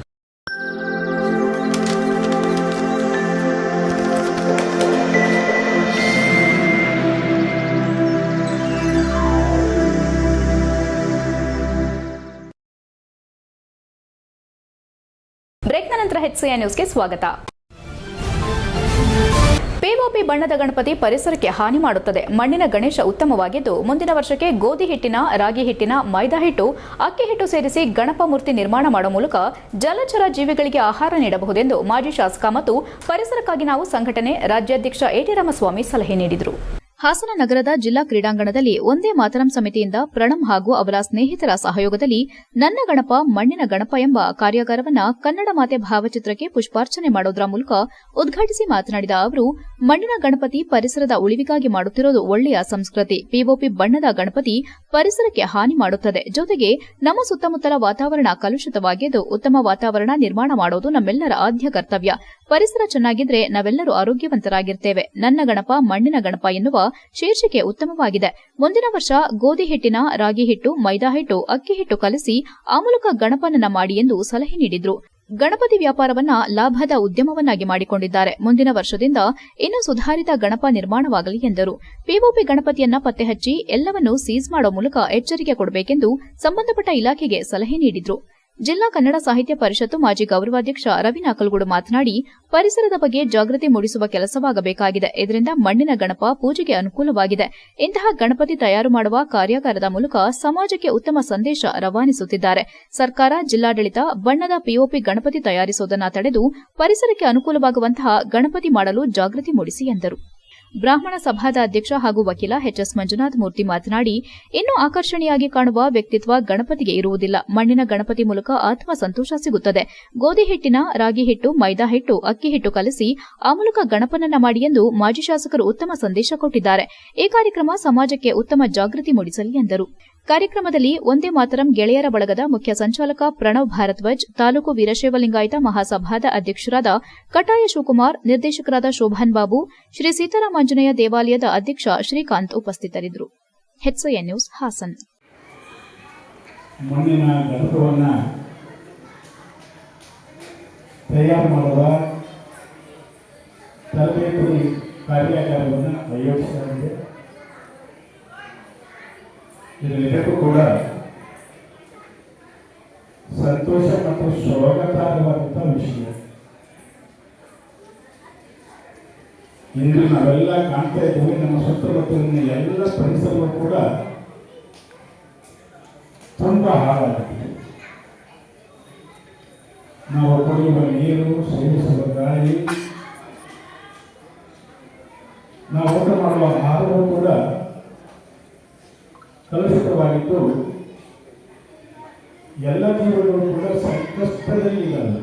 ಬ್ರೇಕ್ನ ನಂತರ HCN ನ್ಯೂಸ್ಗೆ ಸ್ವಾಗತ. ಪಿಒಪಿ ಬಣ್ಣದ ಗಣಪತಿ ಪರಿಸರಕ್ಕೆ ಹಾನಿ ಮಾಡುತ್ತದೆ. ಮಣ್ಣಿನ ಗಣೇಶ ಉತ್ತಮವಾಗಿದ್ದು ಮುಂದಿನ ವರ್ಷಕ್ಕೆ ಗೋಧಿ ಹಿಟ್ಟಿನ, ರಾಗಿ ಹಿಟ್ಟಿನ, ಮೈದಾ ಹಿಟ್ಟು, ಅಕ್ಕಿ ಹಿಟ್ಟು ಸೇರಿಸಿ ಗಣಪ ಮೂರ್ತಿ ನಿರ್ಮಾಣ ಮಾಡುವ ಮೂಲಕ ಜಲಚರ ಜೀವಿಗಳಿಗೆ ಆಹಾರ ನೀಡಬಹುದೆಂದು ಮಾಜಿ ಶಾಸಕ ಮತ್ತು ಪರಿಸರಕ್ಕಾಗಿ ನಾವು ಸಂಘಟನೆ ರಾಜ್ಯಾಧ್ಯಕ್ಷ ಎಟಿ ರಾಮಸ್ವಾಮಿ ಸಲಹೆ ನೀಡಿದರು. ಹಾಸನ ನಗರದ ಜಿಲ್ಲಾ ಕ್ರೀಡಾಂಗಣದಲ್ಲಿ ಒಂದೇ ಮಾತರಂ ಸಮಿತಿಯಿಂದ ಪ್ರಣಮ್ ಹಾಗೂ ಅವರ ಸ್ನೇಹಿತರ ಸಹಯೋಗದಲ್ಲಿ ನನ್ನ ಗಣಪ ಮಣ್ಣಿನ ಗಣಪ ಎಂಬ ಕಾರ್ಯಾಗಾರವನ್ನ ಕನ್ನಡ ಮಾತೆ ಭಾವಚಿತ್ರಕ್ಕೆ ಪುಷ್ಪಾರ್ಚನೆ ಮಾಡೋದ್ರ ಮೂಲಕ ಉದ್ಘಾಟಿಸಿ ಮಾತನಾಡಿದ ಅವರು, ಮಣ್ಣಿನ ಗಣಪತಿ ಪರಿಸರದ ಉಳಿವಿಗಾಗಿ ಮಾಡುತ್ತಿರುವುದು ಒಳ್ಳೆಯ ಸಂಸ್ಕೃತಿ. ಪಿಒಪಿ ಬಣ್ಣದ ಗಣಪತಿ ಪರಿಸರಕ್ಕೆ ಹಾನಿ ಮಾಡುತ್ತದೆ. ಜೊತೆಗೆ ನಮ್ಮ ಸುತ್ತಮುತ್ತಲ ವಾತಾವರಣ ಕಲುಷಿತವಾಗಿದ್ದು ಉತ್ತಮ ವಾತಾವರಣ ನಿರ್ಮಾಣ ಮಾಡೋದು ನಮ್ಮೆಲ್ಲರ ಆದ್ಯ ಕರ್ತವ್ಯ. ಪರಿಸರ ಚೆನ್ನಾಗಿದ್ರೆ ನಾವೆಲ್ಲರೂ ಆರೋಗ್ಯವಂತರಾಗಿರ್ತೇವೆ. ನನ್ನ ಗಣಪ ಮಣ್ಣಿನ ಗಣಪ ಎನ್ನುವ ಶೀರ್ಷಿಕೆ ಉತ್ತಮವಾಗಿದೆ. ಮುಂದಿನ ವರ್ಷ ಗೋಧಿ ಹಿಟ್ಟಿನ ರಾಗಿ ಹಿಟ್ಟು, ಮೈದಾ ಹಿಟ್ಟು, ಅಕ್ಕಿ ಹಿಟ್ಟು ಕಲಸಿ ಆ ಮೂಲಕ ಗಣಪನನ್ನ ಮಾಡಿ ಎಂದು ಸಲಹೆ ನೀಡಿದ್ರು. ಗಣಪತಿ ವ್ಯಾಪಾರವನ್ನ ಲಾಭದ ಉದ್ಯಮವನ್ನಾಗಿ ಮಾಡಿಕೊಂಡಿದ್ದಾರೆ. ಮುಂದಿನ ವರ್ಷದಿಂದ ಇನ್ನೂ ಸುಧಾರಿತ ಗಣಪ ನಿರ್ಮಾಣವಾಗಲಿ ಎಂದರು. ಪಿಒಪಿ ಗಣಪತಿಯನ್ನ ಪತ್ತೆ ಹಚ್ಚಿ ಎಲ್ಲವನ್ನೂ ಸೀಸ್ ಮಾಡೋ ಮೂಲಕ ಎಚ್ಚರಿಕೆ ಕೊಡಬೇಕೆಂದು ಸಂಬಂಧಪಟ್ಟ ಇಲಾಖೆಗೆ ಸಲಹೆ ನೀಡಿದ್ರು. ಜಿಲ್ಲಾ ಕನ್ನಡ ಸಾಹಿತ್ಯ ಪರಿಷತ್ತು ಮಾಜಿ ಗೌರವಾಧ್ಯಕ್ಷ ರವಿ ನಾಕಲಗೂಡು ಮಾತನಾಡಿ, ಪರಿಸರದ ಬಗ್ಗೆ ಜಾಗೃತಿ ಮೂಡಿಸುವ ಕೆಲಸವಾಗಬೇಕಾಗಿದೆ. ಇದರಿಂದ ಮಣ್ಣಿನ ಗಣಪ ಪೂಜೆಗೆ ಅನುಕೂಲವಾಗಿದೆ. ಇಂತಹ ಗಣಪತಿ ತಯಾರು ಮಾಡುವ ಕಾರ್ಯಾಗಾರದ ಮೂಲಕ ಸಮಾಜಕ್ಕೆ ಉತ್ತಮ ಸಂದೇಶ ರವಾನಿಸುತ್ತಿದ್ದಾರೆ. ಸರ್ಕಾರ, ಜಿಲ್ಲಾಡಳಿತ ಬಣ್ಣದ ಪಿಒಪಿ ಗಣಪತಿ ತಯಾರಿಸುವುದನ್ನು ತಡೆದು ಪರಿಸರಕ್ಕೆ ಅನುಕೂಲವಾಗುವಂತಹ ಗಣಪತಿ ಮಾಡಲು ಜಾಗೃತಿ ಮೂಡಿಸಿ ಎಂದರು. ಬ್ರಾಹ್ಮಣ ಸಭಾದ ಅಧ್ಯಕ್ಷ ಹಾಗೂ ವಕೀಲ ಎಚ್ಎಸ್ ಮಂಜುನಾಥ ಮೂರ್ತಿ ಮಾತನಾಡಿ, ಇನ್ನೂ ಆಕರ್ಷಣೀಯಾಗಿ ಕಾಣುವ ವ್ಯಕ್ತಿತ್ವ ಗಣಪತಿಗೆ ಇರುವುದಿಲ್ಲ. ಮಣ್ಣಿನ ಗಣಪತಿ ಮೂಲಕ ಆತ್ಮ ಸಂತೋಷ ಸಿಗುತ್ತದೆ. ಗೋಧಿ ಹಿಟ್ಟಿನ ರಾಗಿ ಹಿಟ್ಟು, ಮೈದಾ ಹಿಟ್ಟು, ಅಕ್ಕಿ ಹಿಟ್ಟು ಕಲಸಿ ಆ ಮೂಲಕ ಗಣಪನನ್ನ ಮಾಡಿ ಎಂದು ಮಾಜಿ ಶಾಸಕರು ಉತ್ತಮ ಸಂದೇಶ ಕೊಟ್ಟಿದ್ದಾರೆ. ಈ ಕಾರ್ಯಕ್ರಮ ಸಮಾಜಕ್ಕೆ ಉತ್ತಮ ಜಾಗೃತಿ ಮೂಡಿಸಲಿ ಎಂದರು. ಕಾರ್ಯಕ್ರಮದಲ್ಲಿ ಒಂದೇ ಮಾತರಂ ಗೆಳೆಯರ ಬಳಗದ ಮುಖ್ಯ ಸಂಚಾಲಕ ಪ್ರಣವ್ ಭಾರದ್ವಾಜ್, ತಾಲೂಕು ವೀರಶೈವ ಲಿಂಗಾಯತ ಮಹಾಸಭಾದ ಅಧ್ಯಕ್ಷರಾದ ಕಟಾಯ ಶಿವಕುಮಾರ್, ನಿರ್ದೇಶಕರಾದ ಶೋಭಾನ್ ಬಾಬು, ಶ್ರೀ ಸೀತಾರಾಮಾಂಜನೇಯ ದೇವಾಲಯದ ಅಧ್ಯಕ್ಷ ಶ್ರೀಕಾಂತ್ ಉಪಸ್ಥಿತರಿದ್ದರು. HCN news Hassan. ಮಣ್ಣಿನ ಗಣಪವನ್ನು ತಯಾರು ಮಾಡುವ ತರಬೇತಿ ಕಾರ್ಯಾಗಾರವನ್ನು ಆಯೋಜಿಸಲಾಗಿದೆ. ಇದೆಲ್ಲಕ್ಕೂ ಕೂಡ ಸಂತೋಷ ಮತ್ತು ಸ್ವಾಗತಾರ್ಹವಾದಂತಹ ವಿಷಯ. ಇಂದು ನಾವೆಲ್ಲ ಕಾಣ್ತಾ ಇದ್ದೇವೆ, ನಮ್ಮ ಸುತ್ತಮುತ್ತಲಿನ ಎಲ್ಲ ಪರಿಸರವೂ ಕೂಡ ತುಂಬ ಹಾಳಾಗಿದೆ. ನಾವು ಕುಡಿಯುವ ನೀರು, ಸೇವಿಸುವ ಗಾಳಿ, ನಾವು ಊಟ ಮಾಡುವ ಆಹಾರವೂ ಕೂಡ ಕಲುಷಿತವಾಗಿದ್ದು ಎಲ್ಲ ಜೀವಗಳು ಕೂಡ ಸಂಕಷ್ಟದಲ್ಲಿದ್ದಾವೆ.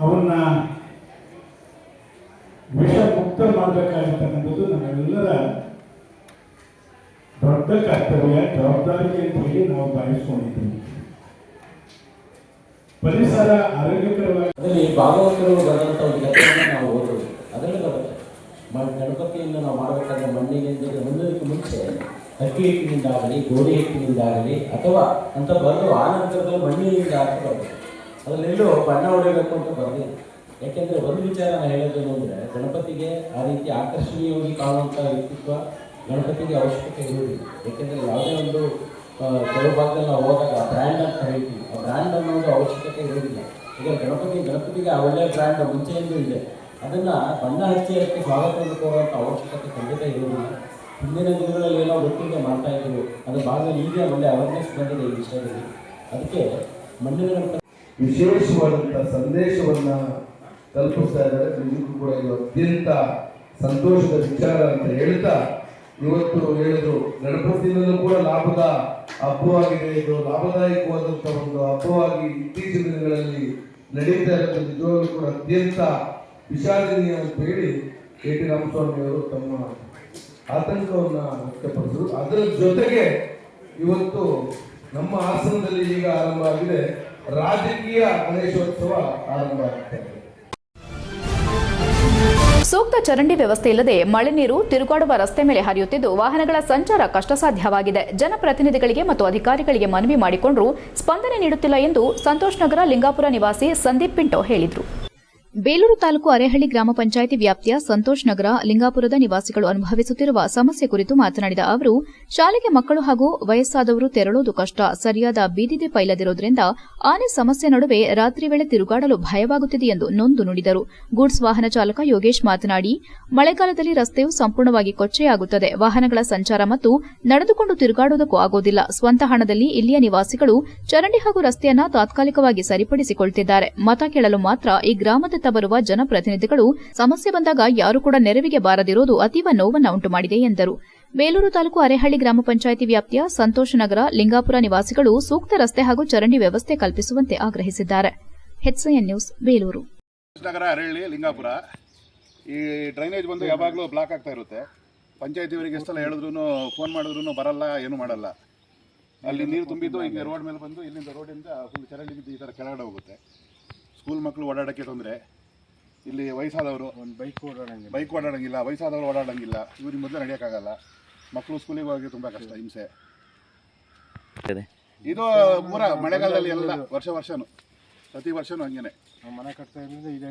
ಅವನ್ನ ವಿಷ ಮುಕ್ತ ಮಾಡಬೇಕಾಗಿರ್ತಕ್ಕಂಥದ್ದು ನಮ್ಮೆಲ್ಲರ ದೊಡ್ಡ ಕರ್ತವ್ಯ, ಜವಾಬ್ದಾರಿ ಅಂತ ಹೇಳಿ ನಾವು ಭಾವಿಸ್ಕೊಂಡಿದ್ದೀವಿ. ಪರಿಸರ ಆರೋಗ್ಯಕರವಾಗಿ ಅದರಲ್ಲಿ ಭಾಗವತರು ಬರೆದಂಥ ಒಂದು ಘಟನೆಯನ್ನು ನಾವು ಓದೋದು ಅದರಲ್ಲಿ ಬರುತ್ತೆ. ಗಣಪತಿಯನ್ನು ನಾವು ಮಾಡಬೇಕಾದ್ರೆ ಮಣ್ಣಿನಿಂದ ಹೊಂದೋದಕ್ಕೆ ಮುಂಚೆ ಅಕ್ಕಿ ಹಿಟ್ಟಿನಿಂದಾಗಲಿ, ಗೋಧಿ ಹಿಟ್ಟಿನಿಂದಾಗಲಿ ಅಥವಾ ಅಂತ ಬರೆದು ಆ ನಂತರದಲ್ಲಿ ಮಣ್ಣಿನಿಂದ ಹಾಕಬಾರ್ದು. ಅದರಲ್ಲೆಲ್ಲೋ ಬಣ್ಣ ಹೊಡೆಯಬೇಕು ಅಂತ ಬರಲಿಲ್ಲ. ಯಾಕೆಂದರೆ ಒಂದು ವಿಚಾರ ನಾನು ಹೇಳೋದೇನು ಅಂದರೆ, ಗಣಪತಿಗೆ ಆ ರೀತಿ ಆಕರ್ಷಣೀಯವಾಗಿ ಕಾಣುವಂಥ ವ್ಯಕ್ತಿತ್ವ ಗಣಪತಿಗೆ ಅವಶ್ಯಕತೆ ಇರುವುದಿಲ್ಲ. ಏಕೆಂದರೆ ಯಾವುದೇ ಒಂದು ಕೆಲವು ಭಾಗದಲ್ಲಿ ನಾವು ಹೋದಾಗ ಬ್ರ್ಯಾಂಡ್ ಅಂತ ಹೇಳ್ತೀವಿ, ಆ ಬ್ರ್ಯಾಂಡ್ ಅನ್ನೋದು ಅವಶ್ಯಕತೆ ಇರೋದಿಲ್ಲ. ಈಗ ಗಣಪತಿಗೆ ಆ ಒಳ್ಳೆಯ ಬ್ರ್ಯಾಂಡ್ ಮುಂಚೆಯಿಂದ ಇದೆ. ಅದನ್ನು ಬಣ್ಣ ಹಚ್ಚಿ ಅದಕ್ಕೆ ಸ್ವಾಗತವನ್ನು ಕೋರುವಂಥ ಅವಶ್ಯಕತೆ ಖಂಡಿತ ಇರೋದಿಲ್ಲ. ಹಿಂದಿನ ದಿನಗಳಲ್ಲಿ ಏನೋ ಗೊತ್ತಿದೆ ಮಾಡ್ತಾ ಇದ್ರು, ಅದ್ರ ಭಾಗದಲ್ಲಿ ಈಗ ಒಳ್ಳೆ ಅವೇರ್ನೆಸ್ ಬಂದಿದೆ ಈ ವಿಷಯದಲ್ಲಿ. ಅದಕ್ಕೆ ಮಣ್ಣಿನ ಗಣಪತಿ ವಿಶೇಷವಾದಂಥ ಸಂದೇಶವನ್ನು ತಲುಪಿಸ್ತಾ ಇದ್ದಾರೆ. ನಿಮಗೂ ಕೂಡ ಇದು ಅತ್ಯಂತ ಸಂತೋಷದ ವಿಚಾರ ಅಂತ ಹೇಳ್ತಾ, ಇವತ್ತು ಹೇಳಿದ್ರು ಗಣಪತಿನಲ್ಲೂ ಕೂಡ ಲಾಭದ ಹಬ್ಬವಾಗಿದೆ. ಇದು ಲಾಭದಾಯಕವಾದಂಥ ಒಂದು ಹಬ್ಬವಾಗಿ ಇತ್ತೀಚಿನ ದಿನಗಳಲ್ಲಿ ನಡೀತಾ ಇರೋದು ನಿಜವಾಗ್ಲೂ ಕೂಡ ಅತ್ಯಂತ ವಿಷಾದನೀಯ ಅಂತ ಹೇಳಿ ಕೆ ಟಿ ರಾಮಸ್ವಾಮಿಯವರು ತಮ್ಮ ಆತಂಕವನ್ನು ವ್ಯಕ್ತಪಡಿಸಿದರು. ಅದರ ಜೊತೆಗೆ ಇವತ್ತು ನಮ್ಮ ಹಾಸನದಲ್ಲಿ ಈಗ ಆರಂಭ ಆಗಿದೆ ರಾಜಕೀಯ ಗಣೇಶೋತ್ಸವ ಆರಂಭ ಆಗ್ತಾ ಇದೆ. ಸೂಕ್ತ ಚರಂಡಿ ವ್ಯವಸ್ಥೆ ಇಲ್ಲದೆ ಮಳೆ ನೀರು ತಿರುಗಾಡುವ ರಸ್ತೆ ಮೇಲೆ ಹರಿಯುತ್ತಿದ್ದು ವಾಹನಗಳ ಸಂಚಾರ ಕಷ್ಟಸಾಧ್ಯವಾಗಿದೆ. ಜನಪ್ರತಿನಿಧಿಗಳಿಗೆ ಮತ್ತು ಅಧಿಕಾರಿಗಳಿಗೆ ಮನವಿ ಮಾಡಿಕೊಂಡರೂ ಸ್ಪಂದನೆ ನೀಡುತ್ತಿಲ್ಲ ಎಂದು ಸಂತೋಷ್ ನಗರ ಲಿಂಗಾಪುರ ನಿವಾಸಿ ಸಂದೀಪ್ ಪಿಂಟೋ ಹೇಳಿದರು. ಬೇಲೂರು ತಾಲೂಕು ಅರೇಹಳ್ಳಿ ಗ್ರಾಮ ಪಂಚಾಯಿತಿ ವ್ಯಾಪ್ತಿಯ ಸಂತೋಷ್ ನಗರ ಲಿಂಗಾಪುರದ ನಿವಾಸಿಗಳು ಅನುಭವಿಸುತ್ತಿರುವ ಸಮಸ್ಯೆ ಕುರಿತು ಮಾತನಾಡಿದ ಅವರು, ಶಾಲೆಗೆ ಮಕ್ಕಳು ಹಾಗೂ ವಯಸ್ಸಾದವರು ತೆರಳುವುದು ಕಷ್ಟ. ಸರಿಯಾದ ಬೀದಿ ದೀಪ ಇಲ್ಲದಿರುವುದರಿಂದ ಆನೆ ಸಮಸ್ಯೆ ನಡುವೆ ರಾತ್ರಿ ವೇಳೆ ತಿರುಗಾಡಲು ಭಯವಾಗುತ್ತಿದೆ ಎಂದು ನೊಂದು ನುಡಿದರು. ಗೂಡ್ಸ್ ವಾಹನ ಚಾಲಕ ಯೋಗೇಶ್ ಮಾತನಾಡಿ, ಮಳೆಗಾಲದಲ್ಲಿ ರಸ್ತೆಯು ಸಂಪೂರ್ಣವಾಗಿ ಕೊಚ್ಚೆಯಾಗುತ್ತದೆ. ವಾಹನಗಳ ಸಂಚಾರ ಮತ್ತು ನಡೆದುಕೊಂಡು ತಿರುಗಾಡುವುದಕ್ಕೂ ಆಗೋದಿಲ್ಲ. ಸ್ವಂತ ಹಣದಲ್ಲಿ ಇಲ್ಲಿಯ ನಿವಾಸಿಗಳು ಚರಂಡಿ ಹಾಗೂ ರಸ್ತೆಯನ್ನ ತಾತ್ಕಾಲಿಕವಾಗಿ ಸರಿಪಡಿಸಿಕೊಳ್ಳುತ್ತಿದ್ದಾರೆ. ಮತ ಕೇಳಲು ಮಾತ್ರ ಈ ಗ್ರಾಮದ ಬೆನ್ನತ್ತ ಬರುವ ಜನಪ್ರತಿನಿಧಿಗಳು ಸಮಸ್ಯೆ ಬಂದಾಗ ಯಾರು ಕೂಡ ನೆರವಿಗೆ ಬಾರದಿರೋದು ಅತೀವ ನೋವನ್ನ ಉಂಟುಮಾಡಿದೆ ಎಂದರು. ಬೇಲೂರು ತಾಲೂಕು ಅರೇಹಳ್ಳಿ ಗ್ರಾಮ ಪಂಚಾಯಿತಿ ವ್ಯಾಪ್ತಿಯ ಸಂತೋಷ ನಗರ, ಲಿಂಗಾಪುರ ನಿವಾಸಿಗಳು ಸೂಕ್ತ ರಸ್ತೆ ಹಾಗೂ ಚರಂಡಿ ವ್ಯವಸ್ಥೆ ಕಲ್ಪಿಸುವಂತೆ ಆಗ್ರಹಿಸಿದ್ದಾರೆ. HCN news, Belur. ನಗರ, ಅರೇಹಳ್ಳಿ, ಲಿಂಗಾಪುರ ಈ ಡ್ರೈನೇಜ್ ಬಂದು ಯಾವಾಗಲೂ ಬ್ಲಾಕ್ ಆಗ್ತಾ ಇರುತ್ತೆ. ಪಂಚಾಯತಿಯವರಿಗೆ ಎಷ್ಟೆಲ್ಲ ಹೇಳಿದ್ರು ಫೋನ್ ಮಾಡಿದ್ರು ಬರಲ್ಲ, ಏನು ಮಾಡಲ್ಲ. ಅಲ್ಲಿ ನೀರು ತುಂಬಿದ್ದು ಈಗ ರೋಡ್ ಮೇಲೆ ಬಂದು ಇಲ್ಲಿಂದ ರೋಡಿಂದ ಫುಲ್ ಚರಂಡಿ ಬಿದ್ದು ಈ ಥರ ಕೆಳಗಡೆ ಹೋಗುತ್ತೆ. ಸ್ಕೂಲ್ ಮಕ್ಕಳು ಓಡಾಡೋಕ್ಕೆ ತೊಂದರೆ. ಇಲ್ಲಿ ವಯಸ್ಸಾದವರು ಬೈಕ್ ಓಡಾಡಂಗಿಲ್ಲ, ವಯಸ್ಸಾದವರು ಓಡಾಡಂಗಿಲ್ಲ. ಇವ್ರಿಗೆ ಮೊದಲು ನಡೆಯೋಕ್ಕಾಗಲ್ಲ. ಮಕ್ಕಳು ಸ್ಕೂಲಿಗೆ ಹೋಗಿ ತುಂಬ ಕಷ್ಟ, ಹಿಂಸೆ. ಇದು ಪೂರ ಮಳೆಗಾಲದಲ್ಲಿ ಎಲ್ಲ ವರ್ಷನೂ ಪ್ರತಿ ವರ್ಷನೂ ಹಂಗೇನೆ ಮನೆ ಕಟ್ತಾ ಇರೋದು ಇದೆ.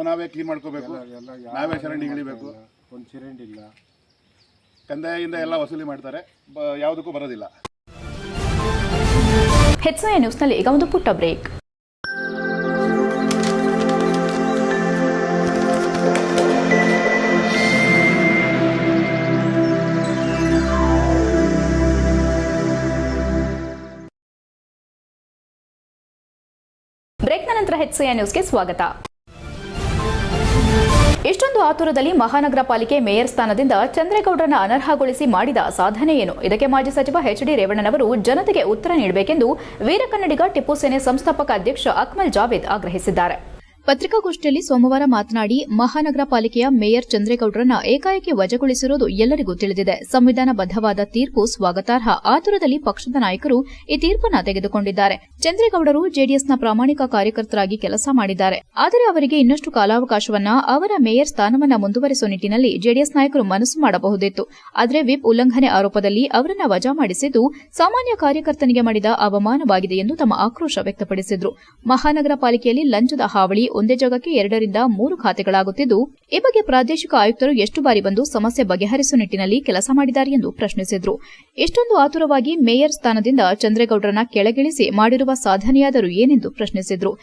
ನಾವೇ ಕ್ಲೀನ್ ಮಾಡ್ಕೋಬೇಕು, ನಾವೇ ಚರಂಡಿ ಇಳಿಬೇಕು. ಒಂದು ಚರಂಡಿ ಇಲ್ಲ, ಕಂದಾಯದಿಂದ ಎಲ್ಲ ವಸೂಲಿ ಮಾಡ್ತಾರೆ, ಯಾವುದಕ್ಕೂ ಬರೋದಿಲ್ಲ. HCN ನ್ಯೂಸ್ನಲ್ಲಿ ಈಗ ಒಂದು ಪುಟ್ಟ ಬ್ರೇಕ್. ಬ್ರೇಕ್ನ ನಂತರ HCN ನ್ಯೂಸ್ಗೆ ಸ್ವಾಗತ. ಇಷ್ಟೊಂದು ಆತುರದಲ್ಲಿ ಮಹಾನಗರ ಪಾಲಿಕೆ ಮೇಯರ್ ಸ್ಥಾನದಿಂದ ಚಂದ್ರೇಗೌಡರನ್ನ ಅನರ್ಹಗೊಳಿಸಿ ಮಾಡಿದ ಸಾಧನೆ ಏನು? ಇದಕ್ಕೆ ಮಾಜಿ ಸಚಿವ HD ರೇವಣ್ಣನವರು ಜನತೆಗೆ ಉತ್ತರ ನೀಡಬೇಕೆಂದು ವೀರಕನ್ನಡಿಗ ಟಿಪ್ಪು ಸೇನೆ ಸಂಸ್ಥಾಪಕ ಅಧ್ಯಕ್ಷ ಅಕ್ಮಲ್ ಜಾವೇದ್ ಆಗ್ರಹಿಸಿದ್ದಾರೆ. ಪತ್ರಿಕಾಗೋಷ್ಠಿಯಲ್ಲಿ ಸೋಮವಾರ ಮಾತನಾಡಿ, ಮಹಾನಗರ ಪಾಲಿಕೆಯ ಮೇಯರ್ ಚಂದ್ರೇಗೌಡರನ್ನ ಏಕಾಏಕಿ ವಜಾಗೊಳಿಸಿರುವುದು ಎಲ್ಲರಿಗೂ ತಿಳಿದಿದೆ. ಸಂವಿಧಾನಬದ್ಧವಾದ ತೀರ್ಪು ಸ್ವಾಗತಾರ್ಹ. ಆತುರದಲ್ಲಿ ಪಕ್ಷದ ನಾಯಕರು ಈ ತೀರ್ಪನ್ನು ತೆಗೆದುಕೊಂಡಿದ್ದಾರೆ. ಚಂದ್ರೇಗೌಡರು ಜೆಡಿಎಸ್ನ ಪ್ರಾಮಾಣಿಕ ಕಾರ್ಯಕರ್ತರಾಗಿ ಕೆಲಸ ಮಾಡಿದ್ದಾರೆ. ಆದರೆ ಅವರಿಗೆ ಇನ್ನಷ್ಟು ಕಾಲಾವಕಾಶವನ್ನ, ಅವರ ಮೇಯರ್ ಸ್ಥಾನವನ್ನ ಮುಂದುವರೆಸುವ ನಿಟ್ಟಿನಲ್ಲಿ ಜೆಡಿಎಸ್ ನಾಯಕರು ಮನಸ್ಸು ಮಾಡಬಹುದಿತ್ತು. ಆದರೆ ವಿಪ್ ಉಲ್ಲಂಘನೆ ಆರೋಪದಲ್ಲಿ ಅವರನ್ನ ವಜಾ ಮಾಡಿಸಿದ್ದು ಸಾಮಾನ್ಯ ಕಾರ್ಯಕರ್ತನಿಗೆ ಮಾಡಿದ ಅವಮಾನವಾಗಿದೆ ಎಂದು ತಮ್ಮ ಆಕ್ರೋಶ ವ್ಯಕ್ತಪಡಿಸಿದರು. ಮಹಾನಗರ ಪಾಲಿಕೆಯಲ್ಲಿ ಲಂಚದ ಹಾವಳಿ, ಒಂದೇ ಜಾಗಕ್ಕೆ 2 ರಿಂದ 3 ಖಾತೆಗಳಾಗುತ್ತಿದ್ದು, ಈ ಬಗ್ಗೆ ಪ್ರಾದೇಶಿಕ ಆಯುಕ್ತರು ಎಷ್ಟು ಬಾರಿ ಬಂದು ಸಮಸ್ಯೆ ಬಗೆಹರಿಸುವ ನಿಟ್ಟಿನಲ್ಲಿ ಕೆಲಸ ಮಾಡಿದ್ದಾರೆ ಎಂದು ಪ್ರಶ್ನಿಸಿದರು. ಇಷ್ಟೊಂದು ಆತುರವಾಗಿ ಮೇಯರ್ ಸ್ಥಾನದಿಂದ ಚಂದ್ರೇಗೌಡರನ್ನ ಕೆಳಗಿಳಿಸಿ ಮಾಡಿರುವ ಸಾಧನೆಯಾದರೂ ಏನೆಂದು ಪ್ರಶ್ನಿಸಿದರು.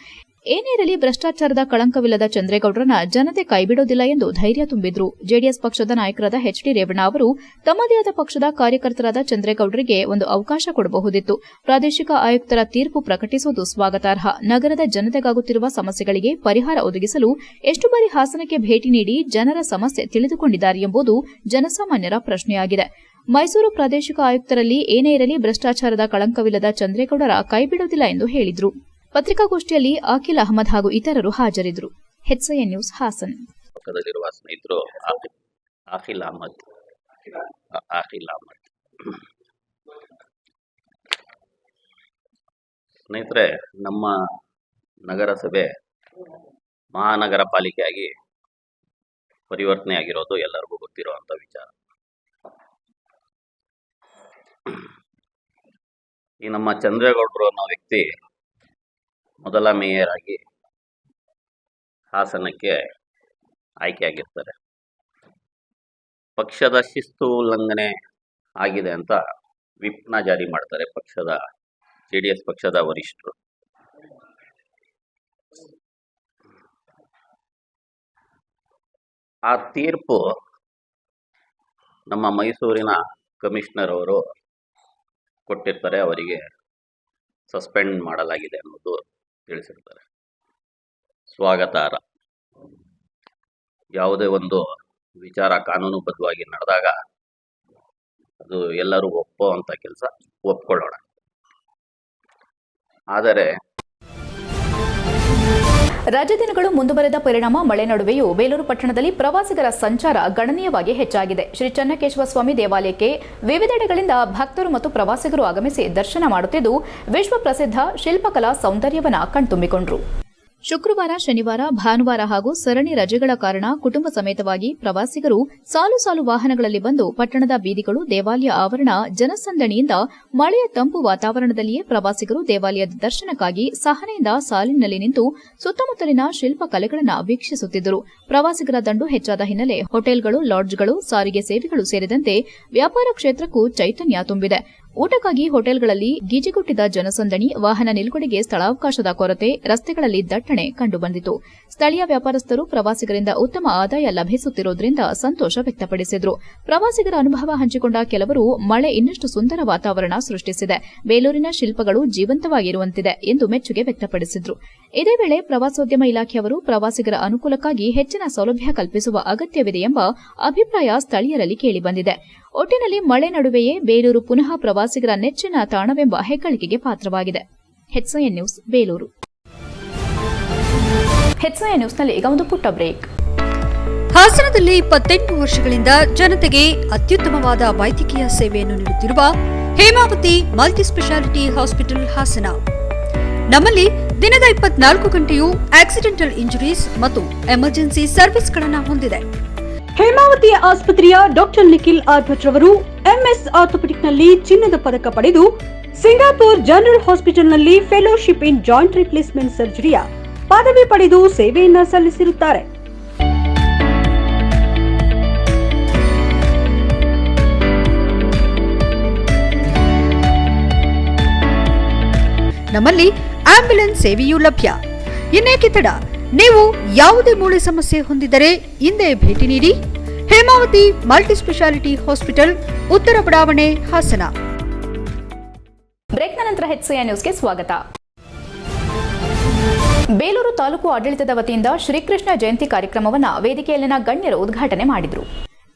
ಏನೇ ಇರಲಿ, ಭ್ರಷ್ಟಾಚಾರದ ಕಳಂಕವಿಲ್ಲದ ಚಂದ್ರೇಗೌಡರನ್ನ ಜನತೆ ಕೈಬಿಡೋದಿಲ್ಲ ಎಂದು ಧೈರ್ಯ ತುಂಬಿದ್ರು. ಜೆಡಿಎಸ್ ಪಕ್ಷದ ನಾಯಕರಾದ HD ರೇವಣ್ಣ ಅವರು ತಮ್ಮದೇ ಆದ ಪಕ್ಷದ ಕಾರ್ಯಕರ್ತರಾದ ಚಂದ್ರೇಗೌಡರಿಗೆ ಒಂದು ಅವಕಾಶ ಕೊಡಬಹುದಿತ್ತು. ಪ್ರಾದೇಶಿಕ ಆಯುಕ್ತರ ತೀರ್ಪು ಪ್ರಕಟಿಸುವುದು ಸ್ವಾಗತಾರ್ಹ. ನಗರದ ಜನತೆಗಾಗುತ್ತಿರುವ ಸಮಸ್ಯೆಗಳಿಗೆ ಪರಿಹಾರ ಒದಗಿಸಲು ಎಷ್ಟು ಬಾರಿ ಹಾಸನಕ್ಕೆ ಭೇಟಿ ನೀಡಿ ಜನರ ಸಮಸ್ಯೆ ತಿಳಿದುಕೊಂಡಿದ್ದಾರೆ ಎಂಬುದು ಜನಸಾಮಾನ್ಯರ ಪ್ರಶ್ನೆಯಾಗಿದೆ. ಮೈಸೂರು ಪ್ರಾದೇಶಿಕ ಆಯುಕ್ತರಲ್ಲಿ ಏನೇ ಇರಲಿ, ಭ್ರಷ್ಟಾಚಾರದ ಕಳಂಕವಿಲ್ಲದ ಚಂದ್ರೇಗೌಡರ ಕೈಬಿಡೋದಿಲ್ಲ ಎಂದು ಹೇಳಿದರು. ಪತ್ರಿಕಾಗೋಷ್ಠಿಯಲ್ಲಿ ಅಖಿಲ್ ಅಹಮದ್ ಹಾಗೂ ಇತರರು ಹಾಜರಿದ್ದರು. HCN news, Hassan. ಪಕ್ಕದಲ್ಲಿರುವ ಸ್ನೇಹಿತರು ಅಖಿಲ್ ಅಹಮದ್. ಸ್ನೇಹಿತರೆ, ನಮ್ಮ ನಗರಸಭೆ ಮಹಾನಗರ ಪಾಲಿಕೆಯಾಗಿ ಪರಿವರ್ತನೆ ಆಗಿರೋದು ಎಲ್ಲರಿಗೂ ಗೊತ್ತಿರುವಂತ ವಿಚಾರ. ಈ ನಮ್ಮ ಚಂದ್ರೇಗೌಡರು ಅನ್ನೋ ವ್ಯಕ್ತಿ ಮೊದಲ ಮೇಯರ್ ಆಗಿ ಹಾಸನಕ್ಕೆ ಆಯ್ಕೆಯಾಗಿರ್ತಾರೆ. ಪಕ್ಷದ ಶಿಸ್ತು ಉಲ್ಲಂಘನೆ ಆಗಿದೆ ಅಂತ ವಿಪ್ನ ಜಾರಿ ಮಾಡ್ತಾರೆ ಜೆಡಿಎಸ್ ಪಕ್ಷದ ವರಿಷ್ಠರು. ಆ ತೀರ್ಪು ನಮ್ಮ ಮೈಸೂರಿನ ಕಮಿಷನರ್ ಅವರು ಕೊಟ್ಟಿರ್ತಾರೆ, ಅವರಿಗೆ ಸಸ್ಪೆಂಡ್ ಮಾಡಲಾಗಿದೆ ಅನ್ನೋದು ತಿಳಿಸಿರ್ತಾರೆ. ಸ್ವಾಗತಾರ್ಹ. ಯಾವುದೇ ಒಂದು ವಿಚಾರ ಕಾನೂನುಬದ್ಧವಾಗಿ ನಡೆದಾಗ ಅದು ಎಲ್ಲರೂ ಒಪ್ಪುವಂತ ಕೆಲಸ, ಒಪ್ಕೊಳ್ಳೋಣ. ಆದರೆ ರಾಜ್ಯ ದಿನಗಳು ಮುಂದುವರೆದ ಪರಿಣಾಮ ಮಳೆ ನಡುವೆಯೂ ಬೇಲೂರು ಪಟ್ಟಣದಲ್ಲಿ ಪ್ರವಾಸಿಗರ ಸಂಚಾರ ಗಣನೀಯವಾಗಿ ಹೆಚ್ಚಾಗಿದೆ. ಶ್ರೀ ಚನ್ನಕೇಶವ ಸ್ವಾಮಿ ದೇವಾಲಯಕ್ಕೆ ವಿವಿಧೆಡೆಗಳಿಂದ ಭಕ್ತರು ಮತ್ತು ಪ್ರವಾಸಿಗರು ಆಗಮಿಸಿ ದರ್ಶನ ಮಾಡುತ್ತಿದ್ದು, ವಿಶ್ವ ಪ್ರಸಿದ್ಧ ಶಿಲ್ಪಕಲಾ ಸೌಂದರ್ಯವನ್ನು ಕಣ್ತುಂಬಿಕೊಂಡರು. ಶುಕ್ರವಾರ, ಶನಿವಾರ, ಭಾನುವಾರ ಹಾಗೂ ಸರಣಿ ರಜೆಗಳ ಕಾರಣ ಕುಟುಂಬ ಸಮೇತವಾಗಿ ಪ್ರವಾಸಿಗರು ಸಾಲು ಸಾಲು ವಾಹನಗಳಲ್ಲಿ ಬಂದು ಪಟ್ಟಣದ ಬೀದಿಗಳು, ದೇವಾಲಯ ಆವರಣ ಜನಸಂದಣಿಯಿಂದ ಮಳೆಯ ತಂಪು ವಾತಾವರಣದಲ್ಲಿಯೇ ಪ್ರವಾಸಿಗರು ದೇವಾಲಯದ ದರ್ಶನಕ್ಕಾಗಿ ಸಹನೆಯಿಂದ ಸಾಲಿನಲ್ಲಿ ನಿಂತು ಸುತ್ತಮುತ್ತಲಿನ ಶಿಲ್ಪಕಲೆಗಳನ್ನು ವೀಕ್ಷಿಸುತ್ತಿದ್ದರು. ಪ್ರವಾಸಿಗರ ದಂಡು ಹೆಚ್ಚಾದ ಹಿನ್ನೆಲೆ ಹೋಟೆಲ್ಗಳು, ಲಾಡ್ಜ್ಗಳು, ಸಾರಿಗೆ ಸೇವೆಗಳು ಸೇರಿದಂತೆ ವ್ಯಾಪಾರ ಕ್ಷೇತ್ರಕ್ಕೂ ಚೈತನ್ಯ ತುಂಬಿದೆ. ಊಟಕ್ಕಾಗಿ ಹೋಟೆಲ್ಗಳಲ್ಲಿ ಗಿಜಿಗುಟ್ಟಿದ ಜನಸಂದಣಿ, ವಾಹನ ನಿಲುಗಡೆಗೆ ಸ್ಥಳಾವಕಾಶದ ಕೊರತೆ, ರಸ್ತೆಗಳಲ್ಲಿ ದಟ್ಟಣೆ ಕಂಡುಬಂದಿತು. ಸ್ಥಳೀಯ ವ್ಯಾಪಾರಸ್ಥರು ಪ್ರವಾಸಿಗರಿಂದ ಉತ್ತಮ ಆದಾಯ ಲಭಿಸುತ್ತಿರುವುದರಿಂದ ಸಂತೋಷ ವ್ಯಕ್ತಪಡಿಸಿದರು. ಪ್ರವಾಸಿಗರ ಅನುಭವ ಹಂಚಿಕೊಂಡ ಕೆಲವರು ಮಳೆ ಇನ್ನಷ್ಟು ಸುಂದರ ವಾತಾವರಣ ಸೃಷ್ಟಿಸಿದೆ, ಬೇಲೂರಿನ ಶಿಲ್ಪಗಳು ಜೀವಂತವಾಗಿರುವಂತಿದೆ ಎಂದು ಮೆಚ್ಚುಗೆ ವ್ಯಕ್ತಪಡಿಸಿದರು. ಇದೇ ವೇಳೆ ಪ್ರವಾಸೋದ್ಯಮ ಇಲಾಖೆಯವರು ಪ್ರವಾಸಿಗರ ಅನುಕೂಲಕ್ಕಾಗಿ ಹೆಚ್ಚಿನ ಸೌಲಭ್ಯ ಕಲ್ಪಿಸುವ ಅಗತ್ಯವಿದೆ ಎಂಬ ಅಭಿಪ್ರಾಯ ಸ್ಥಳೀಯರಲ್ಲಿ ಕೇಳಿಬಂದಿದೆ. ಒಟ್ಟಿನಲ್ಲಿ ಮಳೆ ನಡುವೆಯೇ ಬೇಲೂರು ಪುನಃ ಪ್ರವಾಸಿಗರ ನೆಚ್ಚಿನ ತಾಣವೆಂಬ ಹೆಗ್ಗಳಿಕೆಗೆ ಪಾತ್ರವಾಗಿದೆ. HCN news Belur. HCN ನ್ಯೂಸ್ನಲ್ಲಿ ಈಗ ಒಂದು ಪುಟ್ಟ ಬ್ರೇಕ್. ಹಾಸನದಲ್ಲಿ 28 ವರ್ಷಗಳಿಂದ ಜನತೆಗೆ ಅತ್ಯುತ್ತಮವಾದ ವೈದ್ಯಕೀಯ ಸೇವೆಯನ್ನು ನೀಡುತ್ತಿರುವ ಹೇಮಾವತಿ ಮಲ್ಟಿಸ್ಪೆಷಾಲಿಟಿ ಹಾಸ್ಪಿಟಲ್ ಹಾಸನ. ನಮ್ಮಲ್ಲಿ ದಿನದ 24 ಗಂಟೆಯೂ ಆಕ್ಸಿಡೆಂಟಲ್ ಇಂಜುರೀಸ್ ಮತ್ತು ಎಮರ್ಜೆನ್ಸಿ ಸರ್ವಿಸ್ಗಳನ್ನು ಹೊಂದಿದೆ. ಹೇಮಾವತಿ ಆಸ್ಪತ್ರೆಯ ಡಾಕ್ಟರ್ ನಿಖಿಲ್ ಆರ್ ಭಟ್ ರವರು MS ಆರ್ಥೋಪೆಡಿಕ್ನಲ್ಲಿ ಚಿನ್ನದ ಪದಕ ಪಡೆದು ಸಿಂಗಾಪುರ್ ಜನರಲ್ ಹಾಸ್ಪಿಟಲ್ನಲ್ಲಿ ಫೆಲೋಶಿಪ್ ಇನ್ ಜಾಯಿಂಟ್ ರಿಪ್ಲೇಸ್ಮೆಂಟ್ ಸರ್ಜರಿಯ ಪದವಿ ಪಡೆದು ಸೇವೆಯನ್ನ ಸಲ್ಲಿಸಿರುತ್ತಾರೆ. ನಮ್ಮಲ್ಲಿ ಆಂಬ್ಯುಲೆನ್ಸ್ ಸೇವೆಯೂ ಲಭ್ಯ. ಇನ್ನೇಕೆ ತಡ? ನೀವು ಯಾವುದೇ ಮೂಳೆ ಸಮಸ್ಯೆ ಹೊಂದಿದ್ದರೆ ಹಿಂದೆ ಭೇಟಿ ನೀಡಿ. ಹೇಮಾವತಿ ಮಲ್ಟಿಸ್ಪೆಷಾಲಿಟಿ ಹಾಸ್ಪಿಟಲ್, ಉತ್ತರ ಬಡಾವಣೆ, ಹಾಸನ. ಬ್ರೇಕ್ನ ನಂತರ HCN ನ್ಯೂಸ್ಗೆ ಸ್ವಾಗತ. ಬೇಲೂರು ತಾಲೂಕು ಆಡಳಿತದ ವತಿಯಿಂದ ಶ್ರೀಕೃಷ್ಣ ಜಯಂತಿ ಕಾರ್ಯಕ್ರಮವನ್ನು ವೇದಿಕೆಯಲ್ಲಿನ ಗಣ್ಯರು ಉದ್ಘಾಟನೆ ಮಾಡಿದರು.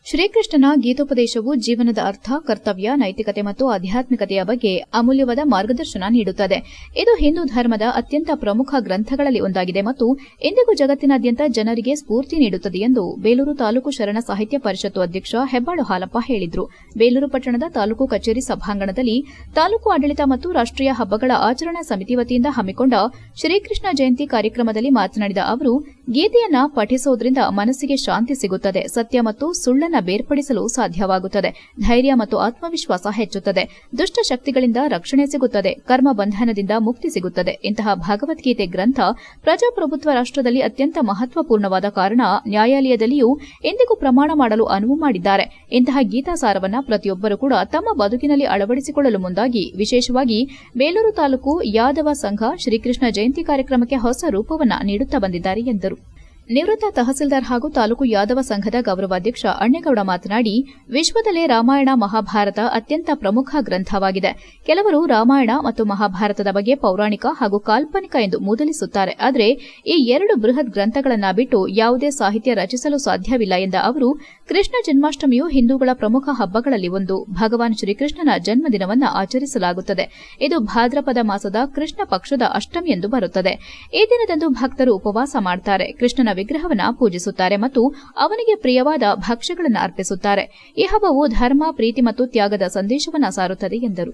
ಶ್ರೀಕೃಷ್ಣನ ಗೀತೋಪದೇಶವು ಜೀವನದ ಅರ್ಥ, ಕರ್ತವ್ಯ, ನೈತಿಕತೆ ಮತ್ತು ಆಧ್ಯಾತ್ಮಿಕತೆಯ ಬಗ್ಗೆ ಅಮೂಲ್ಯವಾದ ಮಾರ್ಗದರ್ಶನ ನೀಡುತ್ತದೆ. ಇದು ಹಿಂದೂ ಧರ್ಮದ ಅತ್ಯಂತ ಪ್ರಮುಖ ಗ್ರಂಥಗಳಲ್ಲಿ ಒಂದಾಗಿದೆ ಮತ್ತು ಇಂದಿಗೂ ಜಗತ್ತಿನಾದ್ಯಂತ ಜನರಿಗೆ ಸ್ಫೂರ್ತಿ ನೀಡುತ್ತದೆ ಎಂದು ಬೇಲೂರು ತಾಲೂಕು ಶರಣ ಸಾಹಿತ್ಯ ಪರಿಷತ್ತು ಅಧ್ಯಕ್ಷ ಹೆಬ್ಬಾಳು ಹಾಲಪ್ಪ ಹೇಳಿದರು. ಬೇಲೂರು ಪಟ್ಟಣದ ತಾಲೂಕು ಕಚೇರಿ ಸಭಾಂಗಣದಲ್ಲಿ ತಾಲೂಕು ಆಡಳಿತ ಮತ್ತು ರಾಷ್ಟ್ರೀಯ ಹಬ್ಬಗಳ ಆಚರಣಾ ಸಮಿತಿ ವತಿಯಿಂದ ಹಮ್ಮಿಕೊಂಡ ಶ್ರೀಕೃಷ್ಣ ಜಯಂತಿ ಕಾರ್ಯಕ್ರಮದಲ್ಲಿ ಮಾತನಾಡಿದ ಅವರು, ಗೀತೆಯನ್ನ ಪಠಿಸುವುದರಿಂದ ಮನಸ್ಸಿಗೆ ಶಾಂತಿ ಸಿಗುತ್ತದೆ, ಸತ್ಯ ಮತ್ತು ಸುಳ್ಳನ್ನು ಬೇರ್ಪಡಿಸಲು ಸಾಧ್ಯವಾಗುತ್ತದೆ, ಧೈರ್ಯ ಮತ್ತು ಆತ್ಮವಿಶ್ವಾಸ ಹೆಚ್ಚುತ್ತದೆ, ದುಷ್ಟ ಶಕ್ತಿಗಳಿಂದ ರಕ್ಷಣೆ ಸಿಗುತ್ತದೆ, ಕರ್ಮ ಬಂಧನದಿಂದ ಮುಕ್ತಿ ಸಿಗುತ್ತದೆ. ಇಂತಹ ಭಗವದ್ಗೀತೆ ಗ್ರಂಥ ಪ್ರಜಾಪ್ರಭುತ್ವ ರಾಷ್ಟ್ರದಲ್ಲಿ ಅತ್ಯಂತ ಮಹತ್ವಪೂರ್ಣವಾದ ಕಾರಣ ನ್ಯಾಯಾಲಯದಲ್ಲಿಯೂ ಎಂದಿಗೂ ಪ್ರಮಾಣ ಮಾಡಲು ಅನುವು ಮಾಡಿದ್ದಾರೆ. ಇಂತಹ ಗೀತಾಸಾರವನ್ನು ಪ್ರತಿಯೊಬ್ಬರೂ ಕೂಡ ತಮ್ಮ ಬದುಕಿನಲ್ಲಿ ಅಳವಡಿಸಿಕೊಳ್ಳಲು ಮುಂದಾಗಿ ವಿಶೇಷವಾಗಿ ಬೇಲೂರು ತಾಲೂಕು ಯಾದವ ಸಂಘ ಶ್ರೀಕೃಷ್ಣ ಜಯಂತಿ ಕಾರ್ಯಕ್ರಮಕ್ಕೆ ಹೊಸ ರೂಪವನ್ನು ನೀಡುತ್ತಾ ಬಂದಿದ್ದಾರೆ ಎಂದರು. ನಿವೃತ್ತ ತಹಸೀಲ್ದಾರ್ ಹಾಗೂ ತಾಲೂಕು ಯಾದವ ಸಂಘದ ಗೌರವಾಧ್ಯಕ್ಷ ಅಣ್ಣೇಗೌಡ ಮಾತನಾಡಿ, ವಿಶ್ವದಲ್ಲೇ ರಾಮಾಯಣ ಮಹಾಭಾರತ ಅತ್ಯಂತ ಪ್ರಮುಖ ಗ್ರಂಥವಾಗಿದೆ. ಕೆಲವರು ರಾಮಾಯಣ ಮತ್ತು ಮಹಾಭಾರತದ ಬಗ್ಗೆ ಪೌರಾಣಿಕ ಹಾಗೂ ಕಾಲ್ಪನಿಕ ಎಂದು ಮೂದಲಿಸುತ್ತಾರೆ. ಆದರೆ ಈ ಎರಡು ಬೃಹತ್ ಗ್ರಂಥಗಳನ್ನ ಬಿಟ್ಟು ಯಾವುದೇ ಸಾಹಿತ್ಯ ರಚಿಸಲು ಸಾಧ್ಯವಿಲ್ಲ ಎಂದ ಅವರು, ಕೃಷ್ಣ ಜನ್ಮಾಷ್ಟಮಿಯು ಹಿಂದೂಗಳ ಪ್ರಮುಖ ಹಬ್ಬಗಳಲ್ಲಿ ಒಂದು. ಭಗವಾನ್ ಶ್ರೀಕೃಷ್ಣನ ಜನ್ಮದಿನವನ್ನು ಆಚರಿಸಲಾಗುತ್ತದೆ. ಇದು ಭಾದ್ರಪದ ಮಾಸದ ಕೃಷ್ಣ ಪಕ್ಷದ ಅಷ್ಟಮಿ ಎಂದು ಬರುತ್ತದೆ. ಈ ದಿನದಂದು ಭಕ್ತರು ಉಪವಾಸ ಮಾಡುತ್ತಾರೆ, ಕೃಷ್ಣನ ವಿಗ್ರಹವನ್ನು ಪೂಜಿಸುತ್ತಾರೆ ಮತ್ತು ಅವನಿಗೆ ಪ್ರಿಯವಾದ ಭಕ್ಷ್ಯಗಳನ್ನು ಅರ್ಪಿಸುತ್ತಾರೆ. ಈ ಹಬ್ಬವು ಧರ್ಮ, ಪ್ರೀತಿ ಮತ್ತು ತ್ಯಾಗದ ಸಂದೇಶವನ್ನು ಸಾರುತ್ತದೆ ಎಂದರು.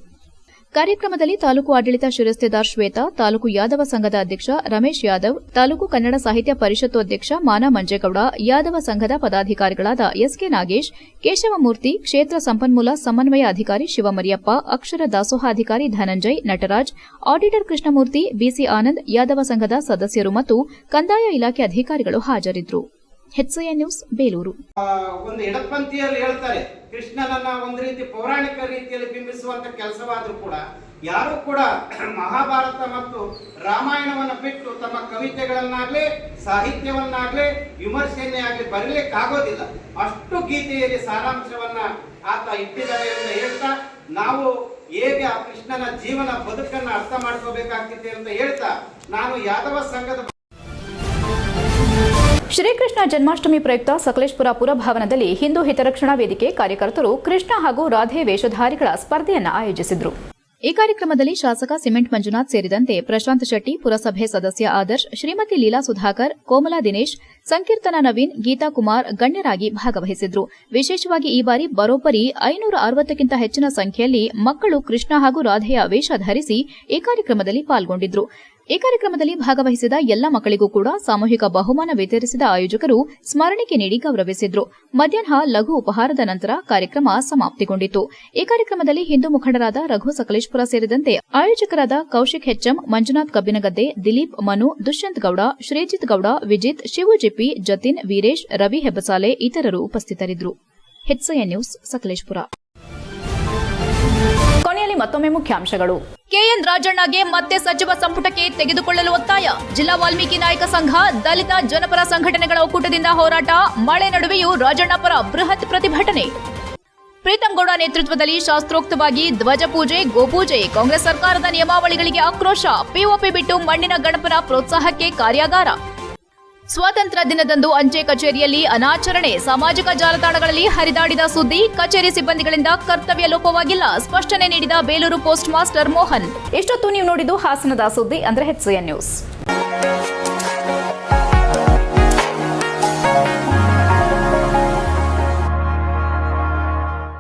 ಕಾರ್ಯಕ್ರಮದಲ್ಲಿ ತಾಲೂಕು ಆಡಳಿತ ಶಿರಸ್ತೇದಾರ್ ಶ್ವೇತಾ, ತಾಲೂಕು ಯಾದವ ಸಂಘದ ಅಧ್ಯಕ್ಷ ರಮೇಶ್ ಯಾದವ್, ತಾಲೂಕು ಕನ್ನಡ ಸಾಹಿತ್ಯ ಪರಿಷತ್ತು ಅಧ್ಯಕ್ಷ ಮಾನ ಮಂಜೇಗೌಡ, ಯಾದವ ಸಂಘದ ಪದಾಧಿಕಾರಿಗಳಾದ SK ನಾಗೇಶ್, ಕೇಶವಮೂರ್ತಿ, ಕ್ಷೇತ್ರ ಸಂಪನ್ಮೂಲ ಸಮನ್ವಯ ಅಧಿಕಾರಿ ಶಿವಮರಿಯಪ್ಪ, ಅಕ್ಷರ ದಾಸೋಹ ಅಧಿಕಾರಿ ಧನಂಜಯ್, ನಟರಾಜ್, ಆಡಿಟರ್ ಕೃಷ್ಣಮೂರ್ತಿ, BC ಆನಂದ್, ಯಾದವ ಸಂಘದ ಸದಸ್ಯರು ಮತ್ತು ಕಂದಾಯ ಇಲಾಖೆ ಅಧಿಕಾರಿಗಳು ಹಾಜರಿದ್ದರು. HCN news Belur. ಒಂದು ಎಡಪಂಥೀಯರು ಹೇಳ್ತಾರೆ, ಕೃಷ್ಣನನ್ನ ಒಂದು ರೀತಿ ಪೌರಾಣಿಕ ರೀತಿಯಲ್ಲಿ ಬಿಂಬಿಸುವಂತ ಕೆಲಸವಾದ್ರೂ ಕೂಡ ಯಾರು ಕೂಡ ಮಹಾಭಾರತ ಮತ್ತು ರಾಮಾಯಣವನ್ನು ಬಿಟ್ಟು ತಮ್ಮ ಕವಿತೆಗಳನ್ನಾಗ್ಲಿ ಸಾಹಿತ್ಯವನ್ನಾಗ್ಲಿ ವಿಮರ್ಶೆಯನ್ನೇ ಆಗ್ಲಿ ಬರೀಲಿಕ್ಕಾಗೋದಿಲ್ಲ. ಅಷ್ಟು ಗೀತೆಯಲ್ಲಿ ಸಾರಾಂಶವನ್ನ ಆತ ಇಟ್ಟಿದ್ದಾರೆ ಅಂತ ಹೇಳ್ತಾ, ನಾವು ಹೇಗೆ ಆ ಕೃಷ್ಣನ ಜೀವನ ಬದುಕನ್ನು ಅರ್ಥ ಮಾಡ್ಕೋಬೇಕಾಗ್ತಿದೆ ಅಂತ ಹೇಳ್ತಾ, ನಾನು ಯಾದವ ಸಂಘದ ಶ್ರೀಕೃಷ್ಣ ಜನ್ಮಾಷ್ಟಮಿ ಪ್ರಯುಕ್ತ ಸಕಲೇಶಪುರ ಪುರಭವನದಲ್ಲಿ ಹಿಂದೂ ಹಿತರಕ್ಷಣಾ ವೇದಿಕೆ ಕಾರ್ಯಕರ್ತರು ಕೃಷ್ಣ ಹಾಗೂ ರಾಧೆ ವೇಷಧಾರಿಗಳ ಸ್ಪರ್ಧೆಯನ್ನು ಆಯೋಜಿಸಿದರು. ಈ ಕಾರ್ಯಕ್ರಮದಲ್ಲಿ ಶಾಸಕ ಸಿಮೆಂಟ್ ಮಂಜುನಾಥ್ ಸೇರಿದಂತೆ ಪ್ರಶಾಂತ್ ಶೆಟ್ಟಿ, ಪುರಸಭೆ ಸದಸ್ಯ ಆದರ್ಶ್, ಶ್ರೀಮತಿ ಲೀಲಾ ಸುಧಾಕರ್, ಕೋಮಲಾ ದಿನೇಶ್, ಸಂಕೀರ್ತನ ನವೀನ್, ಗೀತಾ ಕುಮಾರ್ ಗಣ್ಯರಾಗಿ ಭಾಗವಹಿಸಿದ್ರು. ವಿಶೇಷವಾಗಿ ಈ ಬಾರಿ ಬರೋಬ್ಬರಿ 560ಕ್ಕಿಂತ ಹೆಚ್ಚಿನ ಸಂಖ್ಯೆಯಲ್ಲಿ ಮಕ್ಕಳು ಕೃಷ್ಣ ಹಾಗೂ ರಾಧೆಯ ವೇಷ ಧರಿಸಿ ಈ ಕಾರ್ಯಕ್ರಮದಲ್ಲಿ ಪಾಲ್ಗೊಂಡಿದ್ರು. ಈ ಕಾರ್ಯಕ್ರಮದಲ್ಲಿ ಭಾಗವಹಿಸಿದ ಎಲ್ಲ ಮಕ್ಕಳಿಗೂ ಕೂಡ ಸಾಮೂಹಿಕ ಬಹುಮಾನ ವಿತರಿಸಿದ ಆಯೋಜಕರು ಸ್ಮರಣಿಕೆ ನೀಡಿ ಗೌರವಿಸಿದ್ರು. ಮಧ್ಯಾಹ್ನ ಲಘು ಉಪಹಾರದ ನಂತರ ಕಾರ್ಯಕ್ರಮ ಸಮಾಪ್ತಿಗೊಂಡಿತು. ಈ ಕಾರ್ಯಕ್ರಮದಲ್ಲಿ ಹಿಂದೂ ಮುಖಂಡರಾದ ರಘು ಸಕಲೇಶ್ಪುರ ಸೇರಿದಂತೆ ಆಯೋಜಕರಾದ ಕೌಶಿಕ್ HM, ಮಂಜುನಾಥ್ ಕಬ್ಬಿನಗದ್ದೆ, ದಿಲೀಪ್, ಮನು, ದುಷ್ಯಂತ್ ಗೌಡ, ಶ್ರೀಜಿತ್ ಗೌಡ, ವಿಜಿತ್, ಶಿವು ಜಿಪ್ಪಿ, ಜತಿನ್, ವೀರೇಶ್, ರವಿ ಹೆಬ್ಬಸಾಲೆ ಇತರರು ಉಪಸ್ಥಿತರಿದ್ದರು. HCN news Sakleshpur. ಕೊನೆಯಲ್ಲಿ ಮತ್ತೊಮ್ಮೆ ಮುಖ್ಯಾಂಶಗಳು. ಕೆಎನ್ ರಾಜಣ್ಣಗೆ ಮತ್ತೆ ಸಚಿವ ಸಂಪುಟಕ್ಕೆ ತೆಗೆದುಕೊಳ್ಳಲು ಒತ್ತಾಯ. ಜಿಲ್ಲಾ ವಾಲ್ಮೀಕಿ ನಾಯಕ ಸಂಘ, ದಲಿತ ಜನಪರ ಸಂಘಟನೆಗಳ ಒಕ್ಕೂಟದಿಂದ ಹೋರಾಟ. ಮಳೆ ನಡುವೆಯೂ ರಾಜಣ್ಣ ಪರ ಬೃಹತ್ ಪ್ರತಿಭಟನೆ. ಪ್ರೀತಂ ಗೌಡ ನೇತೃತ್ವದಲ್ಲಿ ಶಾಸ್ತ್ರೋಕ್ತವಾಗಿ ಧ್ವಜ ಪೂಜೆ, ಗೋಪೂಜೆ. ಕಾಂಗ್ರೆಸ್ ಸರ್ಕಾರದ ನಿಯಮಾವಳಿಗಳಿಗೆ ಆಕ್ರೋಶ. ಪಿಒಪಿ ಬಿಟ್ಟು ಮಣ್ಣಿನ ಗಣಪನ ಪ್ರೋತ್ಸಾಹಕ್ಕೆ ಕಾರ್ಯಾಗಾರ. ಸ್ವಾತಂತ್ರ್ಯ ದಿನದಂದು ಅಂಚೆ ಕಚೇರಿಯಲ್ಲಿ ಅನಾಚರಣೆ. ಸಾಮಾಜಿಕ ಜಾಲತಾಣಗಳಲ್ಲಿ ಹರಿದಾಡಿದ ಸುದ್ದಿ. ಕಚೇರಿ ಸಿಬ್ಬಂದಿಗಳಿಂದ ಕರ್ತವ್ಯ ಲೋಪವಾಗಿಲ್ಲ, ಸ್ಪಷ್ಟನೆ ನೀಡಿದ ಬೇಲೂರು ಪೋಸ್ಟ್ ಮಾಸ್ಟರ್ ಮೋಹನ್. ಇಷ್ಟೊತ್ತು ನೀವು ನೋಡಿದ್ದು ಹಾಸನದ ಸುದ್ದಿ ಅಂದ್ರೆ HCN ನ್ಯೂಸ್.